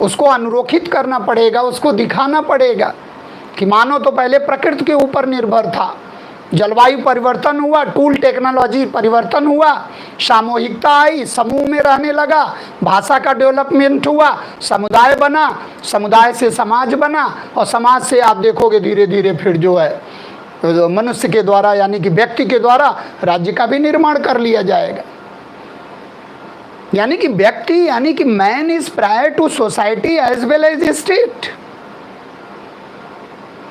उसको अनुरोखित करना पड़ेगा, उसको दिखाना पड़ेगा कि मानव तो पहले प्रकृति के ऊपर निर्भर था, जलवायु परिवर्तन हुआ, टूल टेक्नोलॉजी परिवर्तन हुआ, सामूहिकता आई, समूह में रहने लगा, भाषा का डेवलपमेंट हुआ, समुदाय बना, समुदाय से समाज बना, और समाज से आप देखोगे धीरे धीरे फिर जो है मनुष्य के द्वारा यानी कि व्यक्ति के द्वारा राज्य का भी निर्माण कर लिया जाएगा। यानी कि व्यक्ति यानी कि man is prior to society as well as state.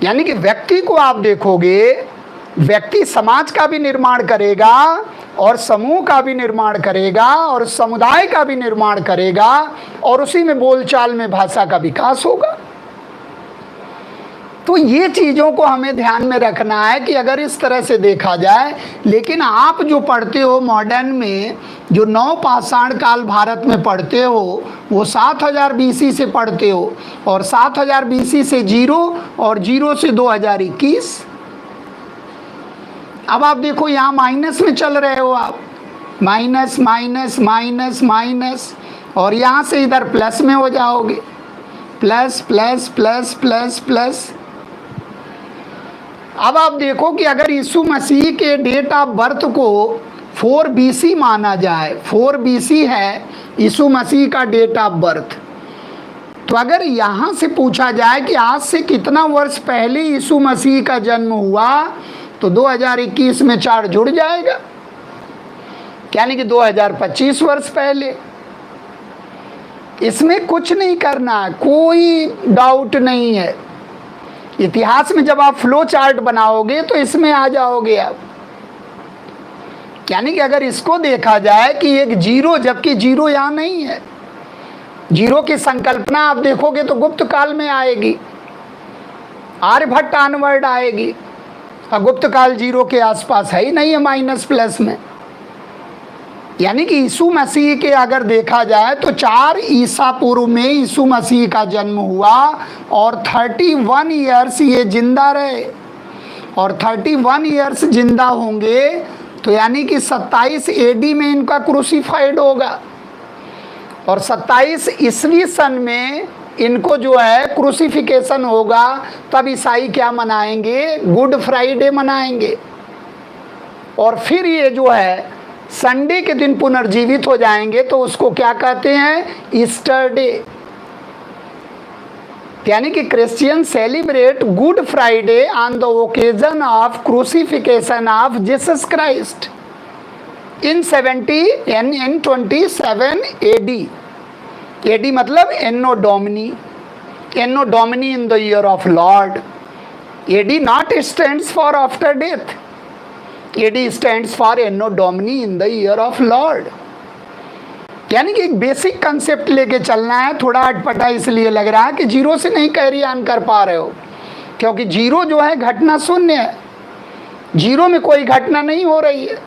यानी कि व्यक्ति को आप देखोगे, व्यक्ति समाज का भी निर्माण करेगा और समूह का भी निर्माण करेगा और समुदाय का भी निर्माण करेगा, और उसी में बोलचाल में भाषा का विकास होगा। तो ये चीज़ों को हमें ध्यान में रखना है कि अगर इस तरह से देखा जाए। लेकिन आप जो पढ़ते हो मॉडर्न में, जो नव पाषाण काल भारत में पढ़ते हो, वो 7000 BC से पढ़ते हो, और 7000 BC से 0 और 0 से 2021। अब आप देखो यहाँ माइनस में चल रहे हो आप, माइनस माइनस माइनस माइनस, और यहाँ से इधर प्लस में हो जाओगे, plus plus plus plus plus. अब आप देखो कि अगर यीशु मसीह के डेट ऑफ बर्थ को 4 BC माना जाए, 4 BC है यीशु मसीह का डेट ऑफ बर्थ, तो अगर यहाँ से पूछा जाए कि आज से कितना वर्ष पहले यीशु मसीह का जन्म हुआ, तो 2021 में 4 जुड़ जाएगा, यानी कि 2025 वर्ष पहले। इसमें कुछ नहीं करना है, कोई डाउट नहीं है। इतिहास में जब आप फ्लो चार्ट बनाओगे तो इसमें आ जाओगे आप। यानी कि अगर इसको देखा जाए कि एक जीरो, जबकि जीरो यहाँ नहीं है, जीरो की संकल्पना आप देखोगे तो गुप्त काल में आएगी, आर्यभट्ट ऑनवर्ड आएगी, और गुप्त काल जीरो के आसपास है ही नहीं है, माइनस प्लस में। यानी कि यीशु मसीह के अगर देखा जाए तो 4 ईसा पूर्व में यीशु मसीह का जन्म हुआ और 31 ईयर्स ये जिंदा रहे, और 31 ईयर्स जिंदा होंगे तो यानी कि 27 AD में इनका क्रूसीफाइड होगा, और 27 ईस्वी सन में इनको जो है क्रूसीफिकेशन होगा। तब ईसाई क्या मनाएंगे? गुड फ्राइडे मनाएंगे, और फिर ये जो है संडे के दिन पुनर्जीवित हो जाएंगे, तो उसको क्या कहते हैं? Easter day. यानी कि Christian celebrate Good Friday on the occasion of crucifixion of Jesus Christ in 27 AD। AD मतलब Anno Domini in the year of Lord. AD not stands for after death, AD stands for Anno Domini in the year of Lord. यानी कि एक basic concept लेके चलना है। थोड़ा अटपटा इसलिए लग रहा है कि जीरो से नहीं कैरी ऑन कर पा रहे हो, क्योंकि जीरो जो है घटना शून्य है, जीरो में कोई घटना नहीं हो रही है।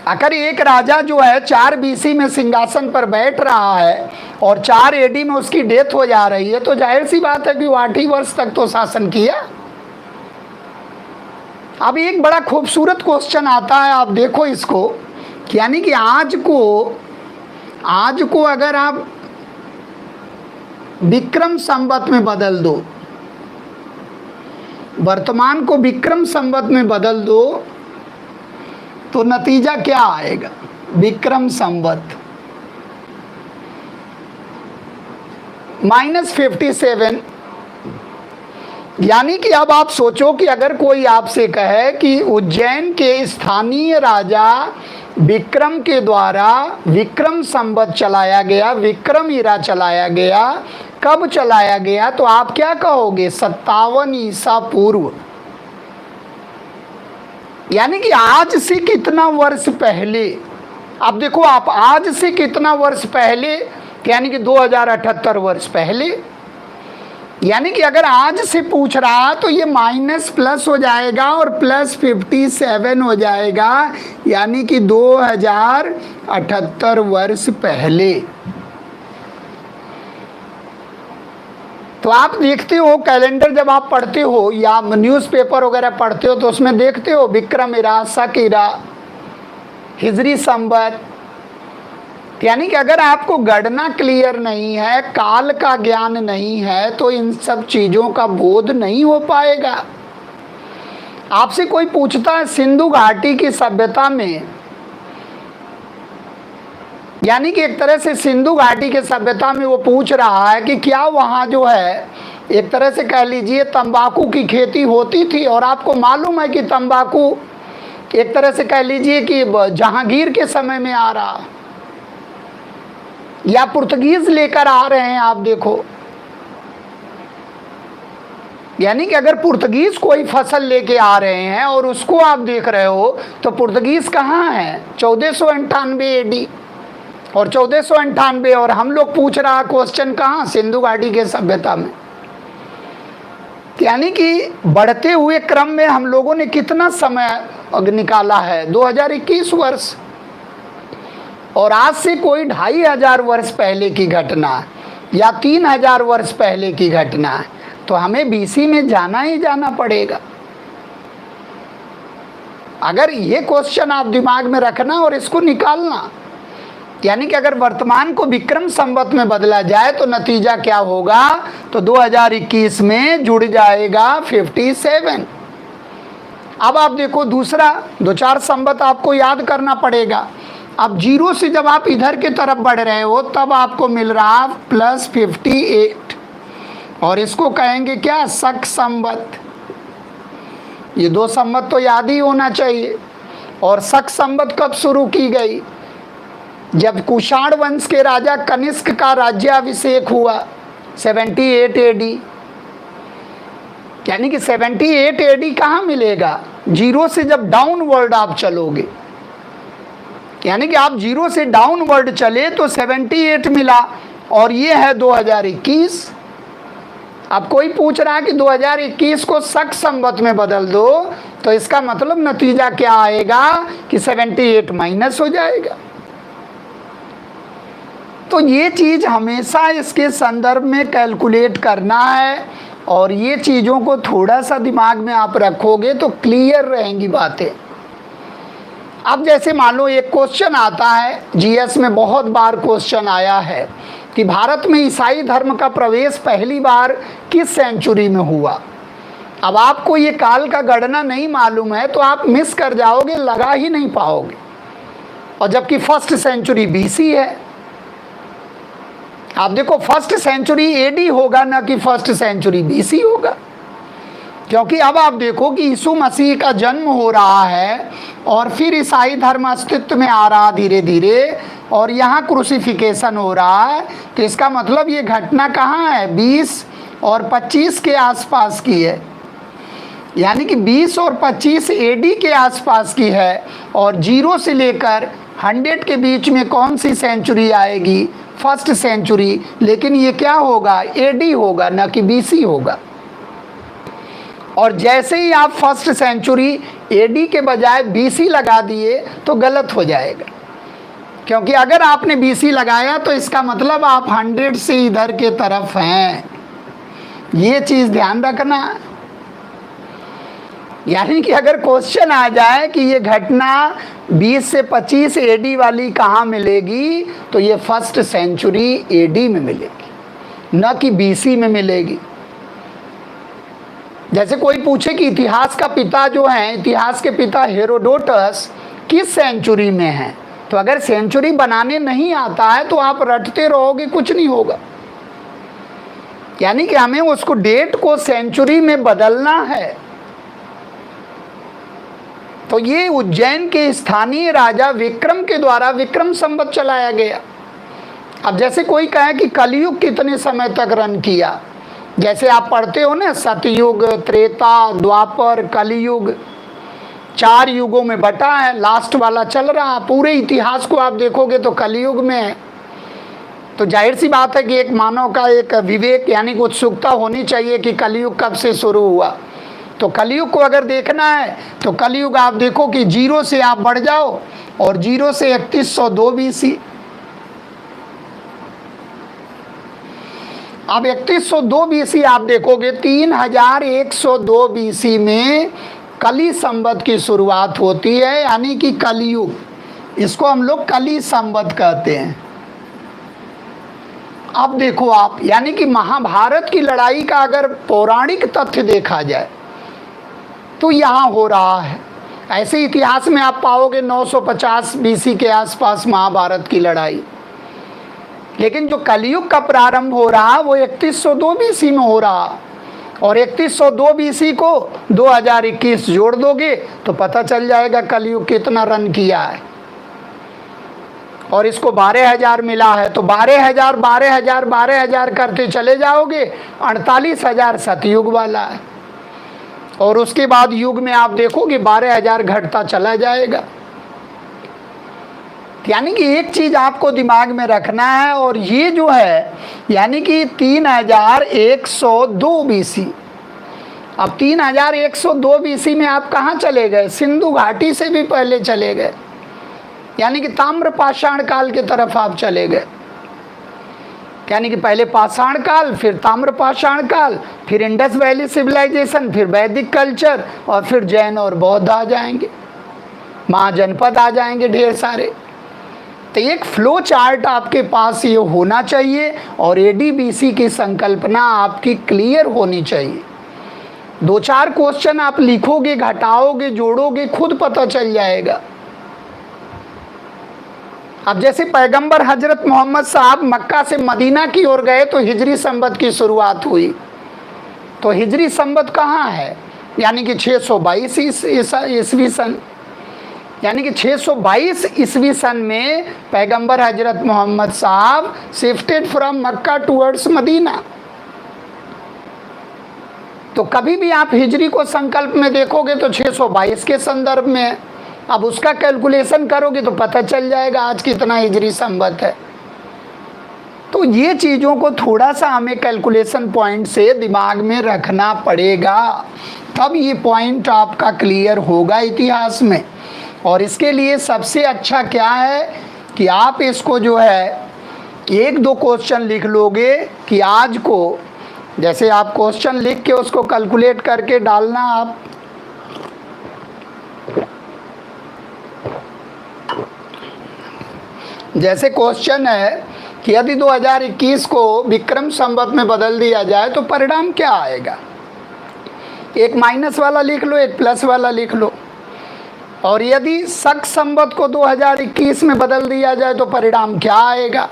अगर एक राजा जो है 4 BC में सिंहासन पर बैठ रहा है और 4 AD में उसकी डेथ हो जा रही है, तो जाहिर सी बात है कि वो 8 ही वर्ष तक तो शासन किया। अब एक बड़ा खूबसूरत क्वेश्चन आता है, आप देखो इसको, यानी कि आज को अगर आप विक्रम संवत में बदल दो, वर्तमान को विक्रम संवत में बदल दो, तो नतीजा क्या आएगा? विक्रम संवत -57। यानी कि अब आप सोचो कि अगर कोई आपसे कहे कि उज्जैन के स्थानीय राजा विक्रम के द्वारा विक्रम संवत चलाया गया, विक्रम ईरा चलाया गया, कब चलाया गया, तो आप क्या कहोगे? 57 ईसा पूर्व। यानी कि आज से कितना वर्ष पहले, अब देखो आप, आज से कितना वर्ष पहले, यानी कि 2078 वर्ष पहले। यानी कि अगर आज से पूछ रहा तो ये माइनस प्लस हो जाएगा और प्लस 57 हो जाएगा, यानी कि 2078 वर्ष पहले। तो आप देखते हो कैलेंडर जब आप पढ़ते हो या न्यूज़पेपर वगैरह पढ़ते हो, तो उसमें देखते हो विक्रम ईरा, शक ईरा, हिजरी संवत। यानी कि अगर आपको गणना क्लियर नहीं है, काल का ज्ञान नहीं है, तो इन सब चीज़ों का बोध नहीं हो पाएगा। आपसे कोई पूछता है सिंधु घाटी की सभ्यता में, यानी कि एक तरह से सिंधु घाटी के सभ्यता में वो पूछ रहा है कि क्या वहाँ जो है एक तरह से कह लीजिए तंबाकू की खेती होती थी, और आपको मालूम है कि तंबाकू एक तरह से कह लीजिए कि जहांगीर के समय में आ रहा, या पुर्तगीज लेकर आ रहे हैं। आप देखो, यानी कि अगर पुर्तगीज कोई फसल लेके आ रहे हैं और उसको आप देख रहे हो, तो पुर्तगीज कहाँ है? 1498 AD और 1498, और हम लोग पूछ रहा क्वेश्चन कहाँ? सिंधु घाटी के सभ्यता में। यानी कि बढ़ते हुए क्रम में हम लोगों ने कितना समय निकाला है? 2021 वर्ष। और आज से कोई 2500 वर्ष पहले की घटना या 3000 वर्ष पहले की घटना है, तो हमें BC में जाना ही जाना पड़ेगा। अगर ये क्वेश्चन आप दिमाग में रखना और इसको निकालना, यानी कि अगर वर्तमान को विक्रम संवत में बदला जाए तो नतीजा क्या होगा, तो 2021 में जुड़ जाएगा 57। अब आप देखो दूसरा, 2-4 संवत आपको याद करना पड़ेगा। अब 0 से जब आप इधर की तरफ बढ़ रहे हो तब आपको मिल रहा +58, और इसको कहेंगे क्या, शक संवत। ये 2 संवत तो याद ही होना चाहिए। और शक संवत कब शुरू की गई, जब कुषाण वंश के राजा कनिष्क का राज्याभिषेक हुआ 78 AD। यानी कि 78 AD कहाँ मिलेगा, 0 से जब डाउनवर्ड आप चलोगे, यानी कि आप 0 से डाउनवर्ड चले तो 78 मिला, और ये है 2021। अब कोई पूछ रहा है कि 2021 को शक संवत में बदल दो, तो इसका मतलब नतीजा क्या आएगा कि 78 माइनस हो जाएगा। तो ये चीज़ हमेशा इसके संदर्भ में कैलकुलेट करना है, और ये चीज़ों को थोड़ा सा दिमाग में आप रखोगे तो क्लियर रहेंगी बातें। अब जैसे मान लो एक क्वेश्चन आता है, जीएस में बहुत बार क्वेश्चन आया है कि भारत में ईसाई धर्म का प्रवेश पहली बार किस सेंचुरी में हुआ। अब आपको ये काल का गणना नहीं मालूम है तो आप मिस कर जाओगे, लगा ही नहीं पाओगे। और जबकि फर्स्ट सेंचुरी BC है। आप देखो फर्स्ट सेंचुरी AD होगा, ना कि फर्स्ट सेंचुरी BC होगा, क्योंकि अब आप देखो कि यीशु मसीह का जन्म हो रहा है और फिर ईसाई धर्म अस्तित्व में आ रहा धीरे धीरे, और यहाँ क्रूसिफिकेशन हो रहा है। तो इसका मतलब ये घटना कहाँ है, 20 और 25 के आसपास की है। यानी कि 20 और 25 AD के आसपास की है, और 0 से लेकर 100 के बीच में कौन सी सेंचुरी आएगी, फर्स्ट सेंचुरी। लेकिन ये क्या होगा, AD होगा, ना कि BC होगा। और जैसे ही आप फर्स्ट सेंचुरी AD के बजाय BC लगा दिए तो गलत हो जाएगा, क्योंकि अगर आपने BC लगाया तो इसका मतलब आप 100 से इधर के तरफ हैं। ये चीज़ ध्यान रखना। यानी कि अगर क्वेश्चन आ जाए कि ये घटना 20 से 25 AD वाली कहाँ मिलेगी, तो ये फर्स्ट सेंचुरी AD में मिलेगी, न कि BC में मिलेगी। जैसे कोई पूछे कि इतिहास का पिता जो है, इतिहास के पिता हेरोडोटस किस सेंचुरी में हैं, तो अगर सेंचुरी बनाने नहीं आता है तो आप रटते रहोगे, कुछ नहीं होगा। यानी कि हमें उसको डेट को सेंचुरी में बदलना है। तो ये उज्जैन के स्थानीय राजा विक्रम के द्वारा विक्रम संवत चलाया गया। अब जैसे कोई कहे कि कलयुग कितने समय तक रन किया, जैसे आप पढ़ते हो ना, सतयुग, त्रेता, द्वापर, कलयुग, 4 युगों में बटा है, लास्ट वाला चल रहा। पूरे इतिहास को आप देखोगे तो कलयुग में है। तो जाहिर सी बात है कि एक मानव का एक विवेक यानी कि उत्सुकता होनी चाहिए कि कलयुग कब से शुरू हुआ। तो कलयुग को अगर देखना है तो कलयुग आप देखो कि 0 से आप बढ़ जाओ, और 0 से 3102 BC। अब 3102 BC आप देखोगे, 3102 BC में कली संवत की शुरुआत होती है, यानी कि कलयुग। इसको हम लोग कली संवत कहते हैं। अब देखो आप, यानी कि महाभारत की लड़ाई का अगर पौराणिक तथ्य देखा जाए तो यहाँ हो रहा है। ऐसे इतिहास में आप पाओगे 950 BC के आसपास महाभारत की लड़ाई। लेकिन जो कलयुग का प्रारंभ हो रहा वो 3102 BC में हो रहा, और 3102 BC को 2021 जोड़ दोगे तो पता चल जाएगा कलयुग कितना रन किया है। और इसको 12,000 मिला है, तो 12,000 12,000 12,000 करते चले जाओगे, 48,000 सतयुग वाला है। और उसके बाद युग में आप देखोगे 12,000 घटता चला जाएगा। यानी कि एक चीज़ आपको दिमाग में रखना है, और ये जो है यानी कि 3102 BC। अब 3102 BC में आप कहाँ चले गए, सिंधु घाटी से भी पहले चले गए, यानी कि ताम्र पाषाण काल की तरफ आप चले गए। यानी कि पहले पाषाण काल, फिर ताम्र पाषाण काल, फिर इंडस वैली सिविलाइजेशन, फिर वैदिक कल्चर, और फिर जैन और बौद्ध आ जाएंगे, महाजनपद आ जाएंगे ढेर सारे। तो एक फ्लो चार्ट आपके पास ये होना चाहिए और एडीबीसी की संकल्पना आपकी क्लियर होनी चाहिए। 2-4 क्वेश्चन आप लिखोगे, घटाओगे, जोड़ोगे, खुद पता चल जाएगा। अब जैसे पैगंबर हजरत मोहम्मद साहब मक्का से मदीना की ओर गए तो हिजरी संवत की शुरुआत हुई। तो हिजरी संवत कहाँ है? यानी कि 622 ईस्वी सन, यानी कि 622 ईस्वी सन में पैगंबर हजरत मोहम्मद साहब shifted from Mecca towards Medina. तो कभी भी आप हिजरी को संकल्प में देखोगे तो 622 के संदर्भ में है। अब उसका कैलकुलेशन करोगे तो पता चल जाएगा आज कितना हिजरी संवत है। तो ये चीज़ों को थोड़ा सा हमें कैलकुलेशन पॉइंट से दिमाग में रखना पड़ेगा, तब ये पॉइंट आपका क्लियर होगा इतिहास में। और इसके लिए सबसे अच्छा क्या है कि आप इसको जो है 1-2 क्वेश्चन लिख लोगे कि आज को, जैसे आप क्वेश्चन लिख के उसको कैलकुलेट करके डालना। आप जैसे क्वेश्चन है कि यदि 2021 को विक्रम संवत में बदल दिया जाए तो परिणाम क्या आएगा। एक माइनस वाला लिख लो, एक प्लस वाला लिख लो। और यदि शक संवत को 2021 में बदल दिया जाए तो परिणाम क्या आएगा।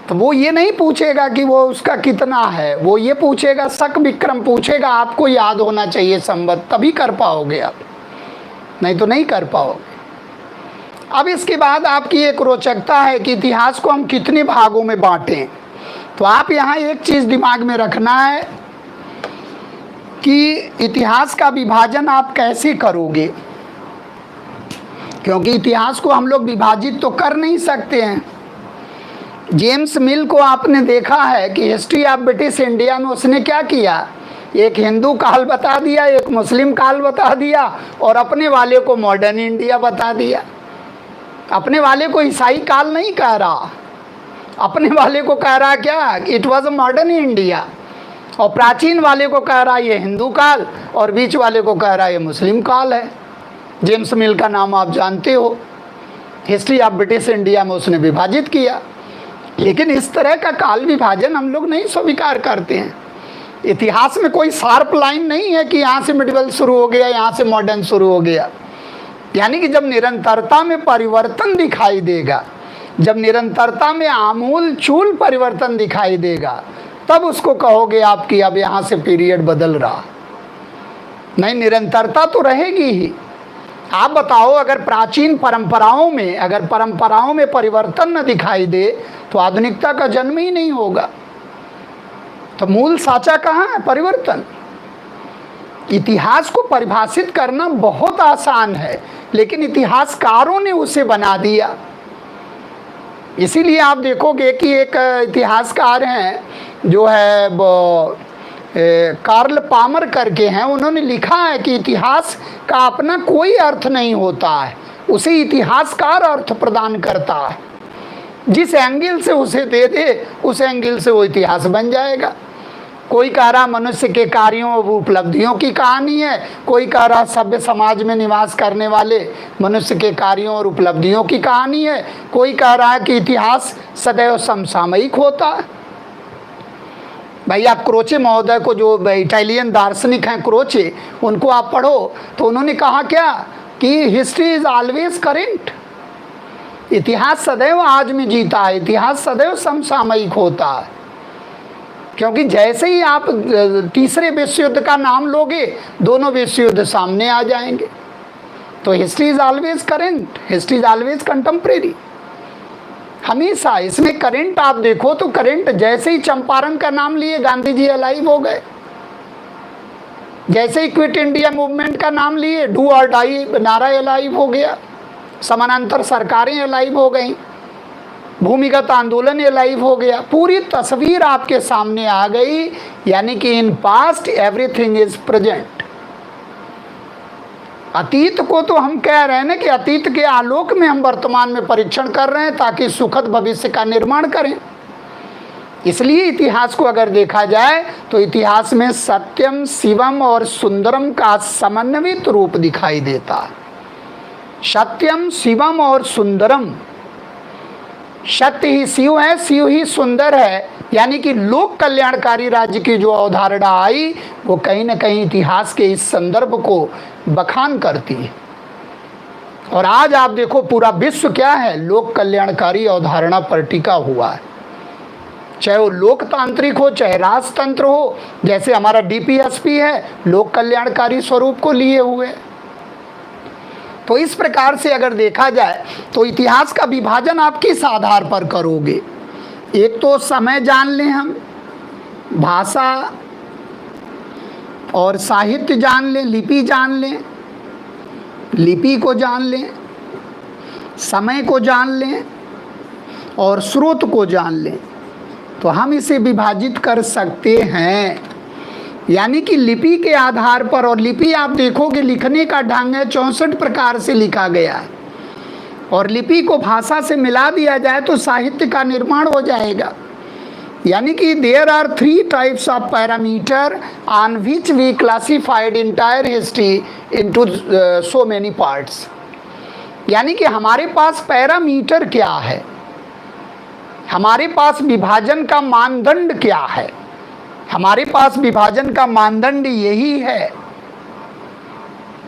तो वो ये नहीं पूछेगा कि वो उसका कितना है, वो ये पूछेगा शक विक्रम पूछेगा। आपको याद होना चाहिए संवत, तभी कर पाओगे आप, नहीं तो नहीं कर पाओगे। अब इसके बाद आपकी एक रोचकता है कि इतिहास को हम कितने भागों में बांटें। तो आप यहाँ एक चीज़ दिमाग में रखना है कि इतिहास का विभाजन आप कैसे करोगे, क्योंकि इतिहास को हम लोग विभाजित तो कर नहीं सकते हैं। जेम्स मिल को आपने देखा है कि हिस्ट्री ऑफ ब्रिटिश इंडिया में उसने क्या किया, एक हिंदू काल बता दिया, एक मुस्लिम काल बता दिया और अपने वाले को मॉडर्न इंडिया बता दिया। अपने वाले को ईसाई काल नहीं कह रहा, अपने वाले को कह रहा क्या, it was a modern India. और प्राचीन वाले को कह रहा ये हिंदू काल और बीच वाले को कह रहा ये मुस्लिम काल है। जेम्स मिल का नाम आप जानते हो, हिस्ट्री ऑफ ब्रिटिश इंडिया में उसने विभाजित किया। लेकिन इस तरह का काल विभाजन हम लोग नहीं स्वीकार करते हैं। इतिहास में कोई शार्प लाइन नहीं है कि यहाँ से मिडिवल शुरू हो गया, यहाँ से मॉडर्न शुरू हो गया। यानी कि जब निरंतरता में परिवर्तन दिखाई देगा, जब निरंतरता में आमूल चूल परिवर्तन दिखाई देगा, तब उसको कहोगे आप कि अब यहाँ से पीरियड बदल रहा। नहीं, निरंतरता तो रहेगी ही। आप बताओ, अगर प्राचीन परंपराओं में, अगर परंपराओं में परिवर्तन न दिखाई दे तो आधुनिकता का जन्म ही नहीं होगा। तो मूल साचा कहाँ है? परिवर्तन। इतिहास को परिभाषित करना बहुत आसान है, लेकिन इतिहासकारों ने उसे बना दिया। इसीलिए आप देखोगे कि एक इतिहासकार हैं जो है कार्ल पामर करके हैं, उन्होंने लिखा है कि इतिहास का अपना कोई अर्थ नहीं होता है, उसे इतिहासकार अर्थ प्रदान करता है। जिस एंगल से उसे दे दे उस एंगल से वो इतिहास बन जाएगा। कोई कह रहा मनुष्य के कार्यों और उपलब्धियों की कहानी है, कोई कह रहा सभ्य समाज में निवास करने वाले मनुष्य के कार्यों और उपलब्धियों की कहानी है, कोई कह रहा है कि इतिहास सदैव समसामयिक होता है। भाई आप क्रोचे महोदय को, जो इटालियन दार्शनिक हैं क्रोचे, उनको आप पढ़ो तो उन्होंने कहा क्या कि हिस्ट्री इज ऑलवेज करेंट। इतिहास सदैव आज में जीता है, इतिहास सदैव समसामयिक होता है। क्योंकि जैसे ही आप तीसरे विश्व युद्ध का नाम लोगे, दोनों विश्व युद्ध सामने आ जाएंगे। तो history is always current, history is always contemporary. हमेशा इसमें करेंट आप देखो तो करेंट, जैसे ही चंपारण का नाम लिए गांधी जी अलाइव हो गए, जैसे ही क्विट इंडिया मूवमेंट का नाम लिए डू और डाई नारा अलाइव हो गया, समानांतर सरकारें अलाइव हो गई, भूमिगत आंदोलन अलाइव हो गया, पूरी तस्वीर आपके सामने आ गई। यानी कि in past everything is present. अतीत को तो हम कह रहे हैं ना कि अतीत के आलोक में हम वर्तमान में परीक्षण कर रहे हैं ताकि सुखद भविष्य का निर्माण करें। इसलिए इतिहास को अगर देखा जाए तो इतिहास में सत्यम, शिवम और सुंदरम का समन्वित रूप दिखाई देता है। सत्यम, शिवम और सुंदरम सत्य ही शिव है, शिव ही सुंदर है। यानी कि लोक कल्याणकारी राज्य की जो अवधारणा आई वो कहीं ना कहीं इतिहास के इस संदर्भ को बखान करती है। और आज आप देखो पूरा विश्व क्या है, लोक कल्याणकारी अवधारणा पर टिका हुआ है, चाहे वो लोकतांत्रिक हो चाहे राजतंत्र हो। जैसे हमारा डीपीएसपी है, लोक कल्याणकारी स्वरूप को लिए हुए। तो इस प्रकार से अगर देखा जाए तो इतिहास का विभाजन आप किस आधार पर करोगे? एक तो समय जान लें हम, भाषा और साहित्य जान लें, लिपि जान लें, लिपि को जान लें, समय को जान लें और स्रोत को जान लें, तो हम इसे विभाजित कर सकते हैं। यानी कि लिपि के आधार पर, और लिपि आप देखोगे लिखने का ढंग है 64 प्रकार से लिखा गया है, और लिपि को भाषा से मिला दिया जाए तो साहित्य का निर्माण हो जाएगा। यानी कि there are 3 types of parameter on which we classified entire history into so many parts. यानी कि हमारे पास पैरामीटर क्या है, हमारे पास विभाजन का मानदंड क्या है? हमारे पास विभाजन का मानदंड यही है,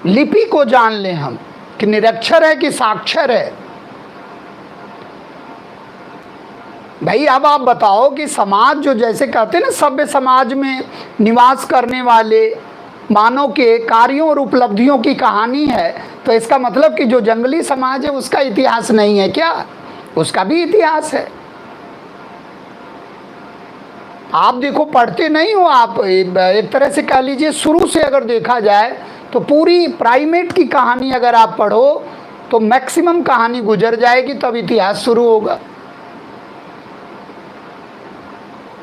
लिपि को जान लें हम कि निरक्षर है कि साक्षर है। भाई अब आप बताओ कि समाज जो जैसे कहते हैं ना, सभ्य समाज में निवास करने वाले मानव के कार्यों और उपलब्धियों की कहानी है, तो इसका मतलब कि जो जंगली समाज है उसका इतिहास नहीं है क्या? उसका भी इतिहास है। आप देखो पढ़ते नहीं हो आप, एक तरह से कह लीजिए शुरू से अगर देखा जाए तो पूरी प्राइमेट की कहानी अगर आप पढ़ो तो मैक्सिमम कहानी गुजर जाएगी, तब इतिहास शुरू होगा।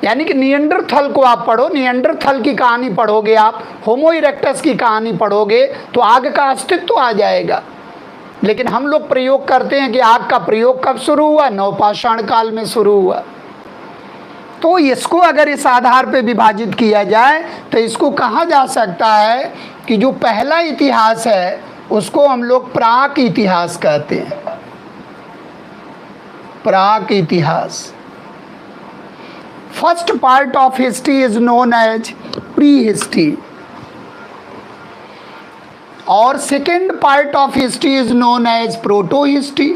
यानी कि निएंडरथल को आप पढ़ो, निएंडरथल की कहानी पढ़ोगे आप, होमो इरेक्टस की कहानी पढ़ोगे तो आग का अस्तित्व आ जाएगा। लेकिन हम लोग प्रयोग करते हैं कि आग का प्रयोग कब शुरू हुआ? नवपाषाण काल में शुरू हुआ। तो इसको अगर इस आधार पे विभाजित किया जाए तो इसको कहा जा सकता है कि जो पहला इतिहास है उसको हम लोग प्राक इतिहास कहते हैं। प्राक इतिहास। First part of history is known as prehistory, और second part of history is known as protohistory,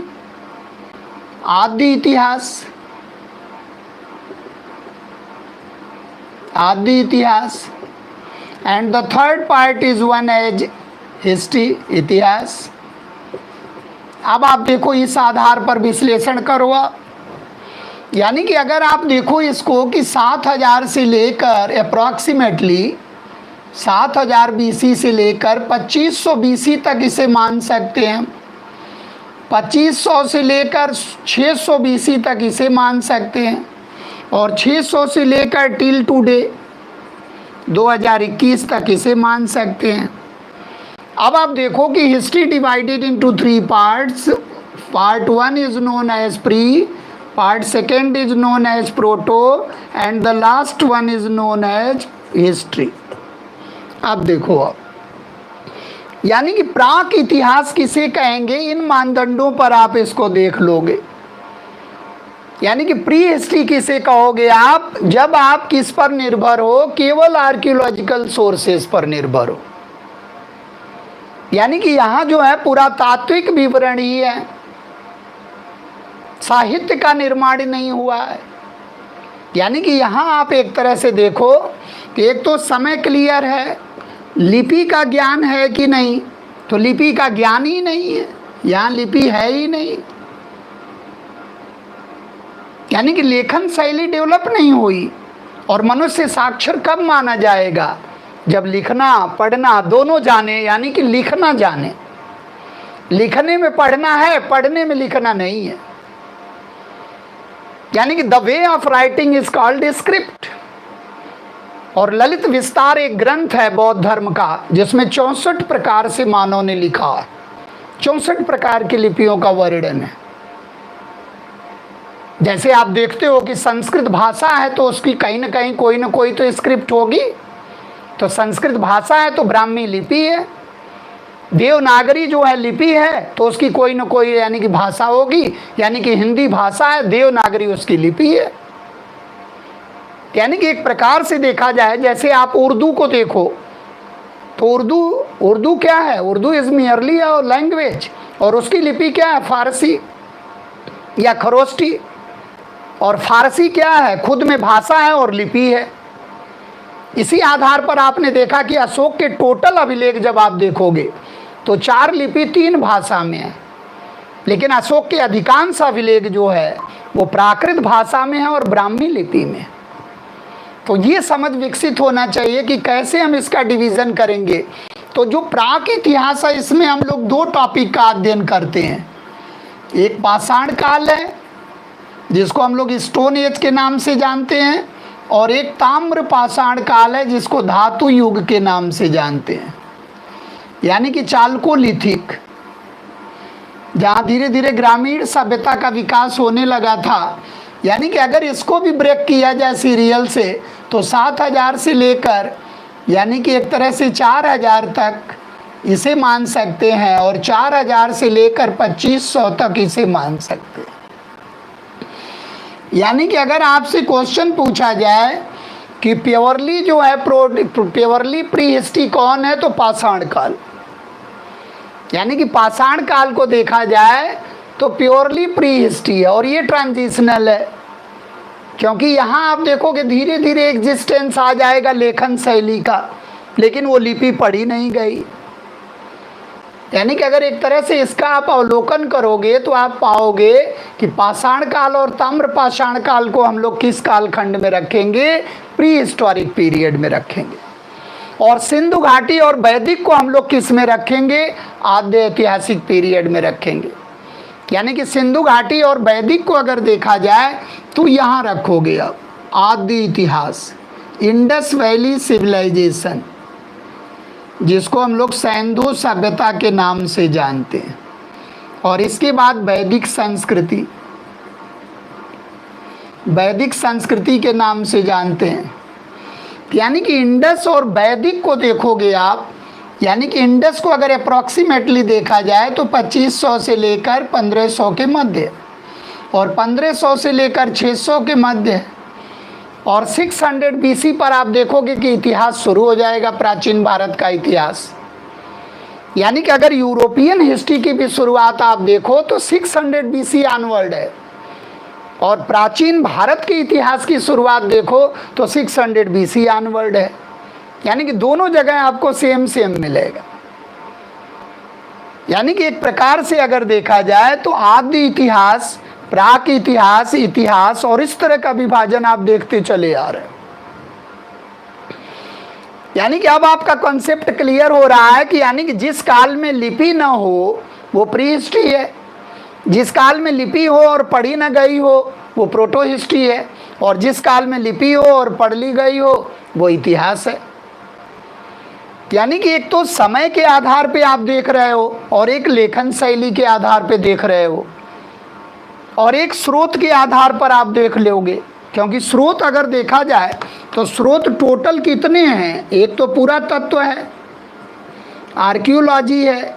आदि इतिहास। आदि इतिहास। And the third part is known as history, इतिहास। अब आप देखो इस आधार पर विश्लेषण करो आप। यानी कि अगर आप देखो इसको कि 7000 से लेकर अप्रॉक्सीमेटली 7000 BC से लेकर 2500 BC तक इसे मान सकते हैं, 2500 से लेकर 600 BC तक इसे मान सकते हैं, और 600 से लेकर टिल टुडे 2021 तक इसे मान सकते हैं। अब आप देखो कि history divided into 3 parts. Part 1 is known as pre, part 2 is known as proto, and the last one is known as history. अब देखो अब, यानी कि प्राक इतिहास किसे कहेंगे, इन मानदंडों पर आप इसको देख लोगे। यानी कि प्री हिस्ट्री किसे कहोगे आप, जब आप किस पर निर्भर हो, केवल आर्कियोलॉजिकल सोर्सेस पर निर्भर हो। यानी कि यहाँ जो है पुरातात्विक विवरण ही है, साहित्य का निर्माण नहीं हुआ है। यानी कि यहाँ आप एक तरह से देखो कि एक तो समय क्लियर है, लिपि का ज्ञान है कि नहीं, तो लिपि का ज्ञान ही नहीं है, यहाँ लिपि है ही नहीं। यानी कि लेखन शैली डेवलप नहीं हुई। और मनुष्य साक्षर कब माना जाएगा, जब लिखना पढ़ना दोनों जाने, यानी कि लिखना जाने। लिखने में पढ़ना है, पढ़ने में लिखना नहीं है। यानी कि the way of writing is called script. और ललित विस्तार एक ग्रंथ है बौद्ध धर्म का, जिसमें 64 प्रकार से मानव ने लिखा है, 64 प्रकार की लिपियों का वर्णन है। जैसे आप देखते हो कि संस्कृत भाषा है तो उसकी कहीं ना कहीं कोई ना कोई तो स्क्रिप्ट होगी। तो संस्कृत भाषा है तो ब्राह्मी लिपि है, देवनागरी जो है लिपि है तो उसकी कोई ना कोई यानी कि भाषा होगी, यानी कि हिंदी भाषा है, देवनागरी उसकी लिपि है। यानी कि एक प्रकार से देखा जाए, जैसे आप उर्दू को देखो तो उर्दू क्या है? Urdu is merely a language, और उसकी लिपि क्या है? फारसी या खरोष्टी। और फारसी क्या है? खुद में भाषा है और लिपि है। इसी आधार पर आपने देखा कि अशोक के टोटल अभिलेख जब आप देखोगे तो 4 लिपि 3 भाषा में है, लेकिन अशोक के अधिकांश अभिलेख जो है वो प्राकृत भाषा में है और ब्राह्मी लिपि में। तो ये समझ विकसित होना चाहिए कि कैसे हम इसका डिवीज़न करेंगे। तो जो प्राक इतिहास है इसमें हम लोग 2 टॉपिक का अध्ययन करते हैं। एक पाषाण काल है जिसको हम लोग स्टोन एज के नाम से जानते हैं, और एक ताम्र पाषाण काल है जिसको धातु युग के नाम से जानते हैं, यानी कि चालकोलिथिक, जहाँ धीरे धीरे ग्रामीण सभ्यता का विकास होने लगा था। यानी कि अगर इसको भी ब्रेक किया जाए सीरियल से तो 7000 से लेकर यानी कि एक तरह से 4000 तक इसे मान सकते हैं, और 4000 से लेकर 2500 तक इसे मान सकते हैं। यानी कि अगर आपसे क्वेश्चन पूछा जाए कि प्योरली जो है प्योरली प्री हिस्ट्री कौन है, तो पाषाण काल। यानी कि पाषाण काल को देखा जाए तो प्योरली प्री हिस्ट्री है, और ये ट्रांजिशनल है, क्योंकि यहाँ आप देखोगे धीरे धीरे एग्जिस्टेंस आ जाएगा लेखन शैली का, लेकिन वो लिपि पढ़ी नहीं गई। यानी कि अगर एक तरह से इसका आप अवलोकन करोगे तो आप पाओगे कि पाषाण काल और ताम्र पाषाण काल को हम लोग किस कालखंड में रखेंगे? प्री हिस्टोरिक पीरियड में रखेंगे। और सिंधु घाटी और वैदिक को हम लोग किस में रखेंगे? आद्य ऐतिहासिक पीरियड में रखेंगे। यानी कि सिंधु घाटी और वैदिक को अगर देखा जाए तो यहाँ रखोगे आप आदि इतिहास, इंडस वैली सिविलाइजेशन, जिसको हम लोग सैंधो सभ्यता के नाम से जानते हैं, और इसके बाद वैदिक संस्कृति, वैदिक संस्कृति के नाम से जानते हैं। यानी कि इंडस और वैदिक को देखोगे आप, यानी कि इंडस को अगर अप्रॉक्सीमेटली देखा जाए तो 2500 से लेकर 1500 के मध्य, और 1500 से लेकर 600 के मध्य, और 600 BC पर आप देखोगे कि इतिहास शुरू हो जाएगा, प्राचीन भारत का इतिहास। यानी कि अगर यूरोपियन हिस्ट्री की भी शुरुआत आप देखो तो 600 BC ऑनवर्ड है, और प्राचीन भारत के इतिहास की शुरुआत देखो तो 600 BC ऑनवर्ड है। यानी कि दोनों जगह आपको सेम मिलेगा। यानी कि एक प्रकार से अगर देखा जाए तो आदि इतिहास, प्राक इतिहास, इतिहास, और इस तरह का विभाजन आप देखते चले आ रहे हैं। यानी कि अब आपका कॉन्सेप्ट क्लियर हो रहा है कि यानी कि जिस काल में लिपि ना हो वो प्री हिस्ट्री है, जिस काल में लिपि हो और पढ़ी ना गई हो वो प्रोटो हिस्ट्री है, और जिस काल में लिपि हो और पढ़ ली गई हो वो इतिहास है। यानी कि एक तो समय के आधार पे आप देख रहे हो, और एक लेखन शैली के आधार पे देख रहे हो, और एक स्रोत के आधार पर आप देख लोगे। क्योंकि स्रोत अगर देखा जाए तो स्रोत टोटल कितने हैं? एक तो पूरा तत्व है, आर्कियोलॉजी है,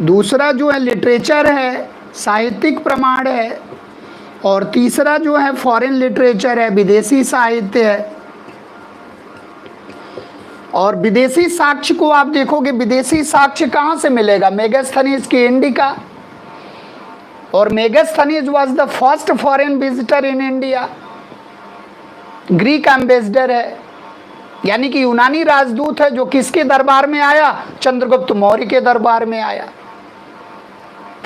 दूसरा जो है लिटरेचर है, साहित्यिक प्रमाण है, और तीसरा जो है फॉरेन लिटरेचर है, विदेशी साहित्य है। और विदेशी साक्ष्य को आप देखोगे, विदेशी साक्ष्य कहाँ से मिलेगा? मेगास्थनीज की इंडिका, और Megasthenes was the first foreign visitor in India, Greek ambassador है, यानी कि यूनानी राजदूत है, जो किसके दरबार में आया? चंद्रगुप्त मौर्य के दरबार में आया।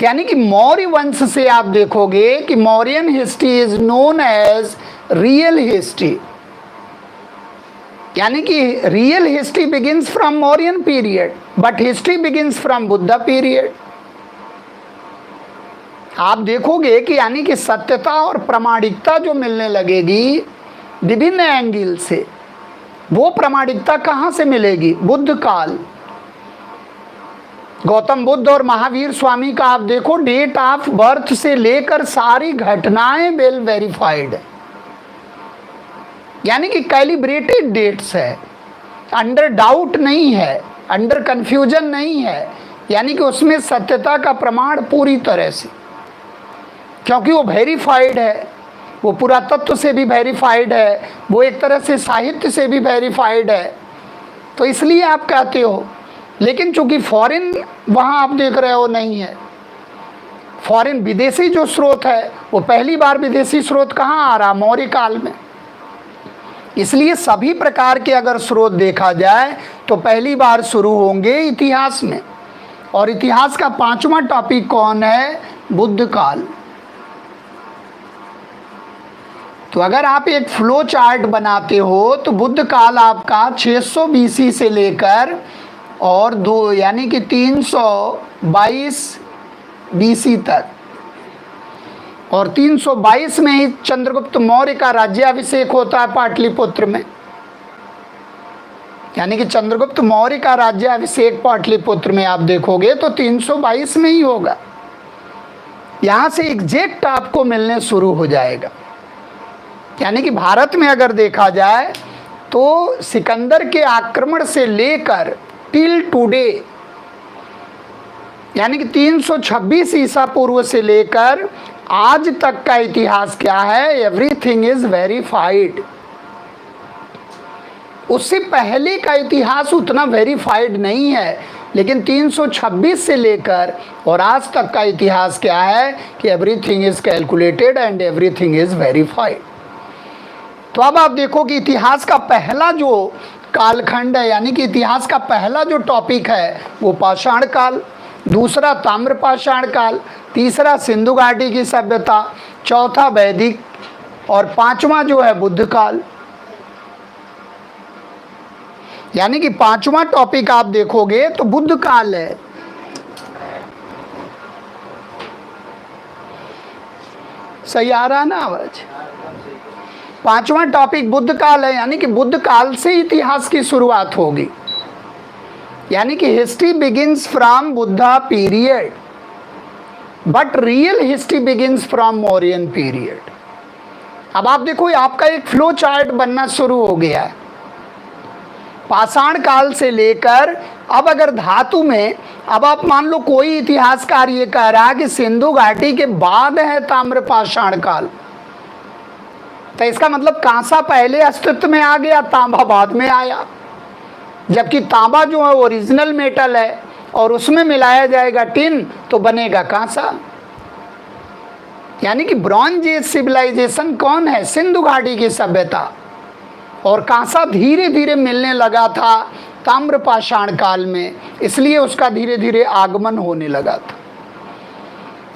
यानी कि मौर्य वंश से आप देखोगे कि Mauryan history is known as real history. यानी कि real history begins from Mauryan period, but history begins from Buddha period. आप देखोगे कि यानी कि सत्यता और प्रामाणिकता जो मिलने लगेगी विभिन्न एंगल से, वो प्रामाणिकता कहाँ से मिलेगी? बुद्ध काल, गौतम बुद्ध और महावीर स्वामी का आप देखो डेट ऑफ बर्थ से लेकर सारी घटनाएं वेल वेरीफाइड है, यानी कि कैलिब्रेटेड डेट्स है, अंडर डाउट नहीं है। अंडर कन्फ्यूजन नहीं है, यानी कि उसमें सत्यता का प्रमाण पूरी तरह से, क्योंकि वो वेरीफाइड है, वो पुरातत्व से भी वेरीफाइड है, वो एक तरह से साहित्य से भी वेरीफाइड है, तो इसलिए आप कहते हो। लेकिन चूंकि फॉरेन वहाँ आप देख रहे हो नहीं है, फॉरेन विदेशी जो स्रोत है वो पहली बार विदेशी स्रोत कहाँ आ रहा, मौर्य काल में। इसलिए सभी प्रकार के अगर स्रोत देखा जाए तो पहली बार शुरू होंगे इतिहास में। और इतिहास का 5वां टॉपिक कौन है, बुद्ध काल। तो अगर आप एक फ्लो चार्ट बनाते हो तो बुद्ध काल आपका 600 BC से लेकर और दो यानी कि 322 BC तक, और 322 में ही चंद्रगुप्त मौर्य का राज्याभिषेक होता है पाटलिपुत्र में, यानी कि चंद्रगुप्त मौर्य का राज्याभिषेक पाटलिपुत्र में आप देखोगे तो 322 में ही होगा। यहाँ से एग्जैक्ट आपको मिलने शुरू हो जाएगा। यानी कि भारत में अगर देखा जाए तो सिकंदर के आक्रमण से लेकर टिल टुडे, यानी कि 326 ईसा पूर्व से लेकर आज तक का इतिहास क्या है, एवरीथिंग इज वेरीफाइड। उससे पहले का इतिहास उतना वेरीफाइड नहीं है, लेकिन 326 से लेकर और आज तक का इतिहास क्या है कि everything is calculated and everything is verified. तो अब आप देखो कि इतिहास का पहला जो कालखंड है, यानी कि इतिहास का पहला जो टॉपिक है वो पाषाण काल, दूसरा ताम्रपाषाण काल, तीसरा सिंधु घाटी की सभ्यता, चौथा वैदिक और 5वां जो है बुद्ध काल। यानी कि 5वां टॉपिक आप देखोगे तो बुद्ध काल है। सही आ रहा ना आवाज? 5वां टॉपिक बुद्ध काल है, यानी कि बुद्ध काल से इतिहास की शुरुआत होगी। यानी कि history begins from Buddha period, but real history begins from Mauryan period. अब आप देखो आपका एक फ्लो चार्ट बनना शुरू हो गया है। पाषाण काल से लेकर अब अगर धातु में, अब आप मान लो कोई इतिहासकार ये कह रहा है कि सिंधु घाटी के बाद है ताम्रपाषाण काल, तो इसका मतलब कांसा पहले अस्तित्व में आ गया, तांबा बाद में आया। जबकि तांबा जो है ओरिजिनल मेटल है और उसमें मिलाया जाएगा टिन तो बनेगा कांसा। यानी कि ब्रॉन्ज एज सिविलाइजेशन कौन है, सिंधु घाटी की सभ्यता, और कांसा धीरे धीरे मिलने लगा था ताम्रपाषाण काल में, इसलिए उसका धीरे धीरे आगमन होने लगा था।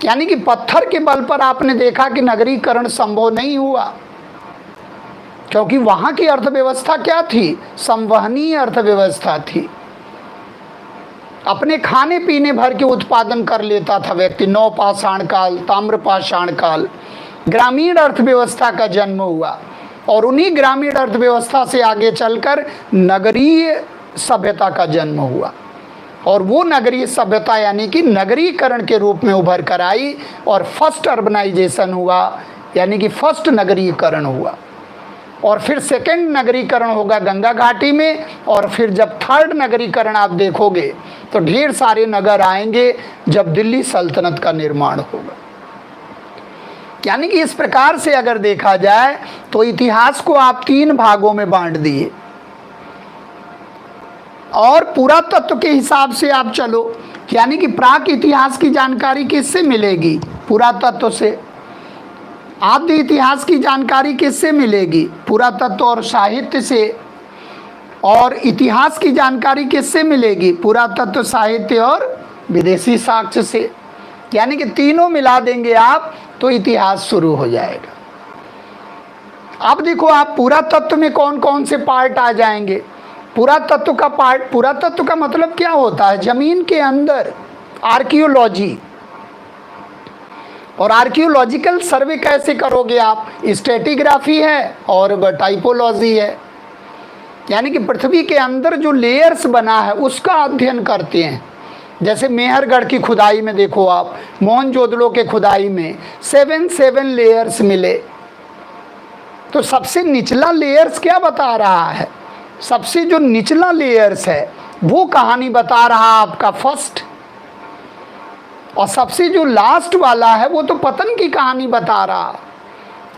यानी कि पत्थर के बल पर आपने देखा कि नगरीकरण संभव नहीं हुआ, क्योंकि वहाँ की अर्थव्यवस्था क्या थी, संवहनीय अर्थव्यवस्था थी। अपने खाने पीने भर के उत्पादन कर लेता था व्यक्ति। नवपाषाण काल, ताम्रपाषाण काल, ग्रामीण अर्थव्यवस्था का जन्म हुआ, और उन्हीं ग्रामीण अर्थव्यवस्था से आगे चलकर नगरीय सभ्यता का जन्म हुआ। और वो नगरीय सभ्यता यानी कि नगरीकरण के रूप में उभर कर आई, और फर्स्ट अर्बनाइजेशन हुआ, यानी कि फर्स्ट नगरीकरण हुआ। और फिर सेकंड नगरीकरण होगा गंगा घाटी में, और फिर जब थर्ड नगरीकरण आप देखोगे तो ढेर सारे नगर आएंगे जब दिल्ली सल्तनत का निर्माण होगा। यानी कि इस प्रकार से अगर देखा जाए तो इतिहास को आप 3 भागों में बांट दिए, और पुरातत्व के हिसाब से आप चलो, यानी कि प्राक इतिहास की जानकारी किससे मिलेगी, पुरातत्व से। आदि इतिहास की जानकारी किससे मिलेगी, पुरातत्व और साहित्य से। और इतिहास की जानकारी किससे मिलेगी, पुरातत्व, साहित्य और विदेशी साक्ष्य से। यानी कि तीनों मिला देंगे आप तो इतिहास शुरू हो जाएगा। अब देखो आप पुरातत्व में कौन कौन से पार्ट आ जाएंगे। पुरातत्व का पार्ट, पुरातत्व का मतलब क्या होता है, जमीन के अंदर आर्कियोलॉजी। और आर्कियोलॉजिकल सर्वे कैसे करोगे आप, स्ट्रेटिग्राफी है और टाइपोलॉजी है। यानी कि पृथ्वी के अंदर जो लेयर्स बना है उसका अध्ययन करते हैं। जैसे मेहरगढ़ की खुदाई में देखो आप, मोहनजोदड़ो के खुदाई में 7 लेयर्स मिले। तो सबसे निचला लेयर्स क्या बता रहा है, सबसे जो निचला लेयर्स है वो कहानी बता रहा आपका फर्स्ट, और सबसे जो लास्ट वाला है वो तो पतन की कहानी बता रहा।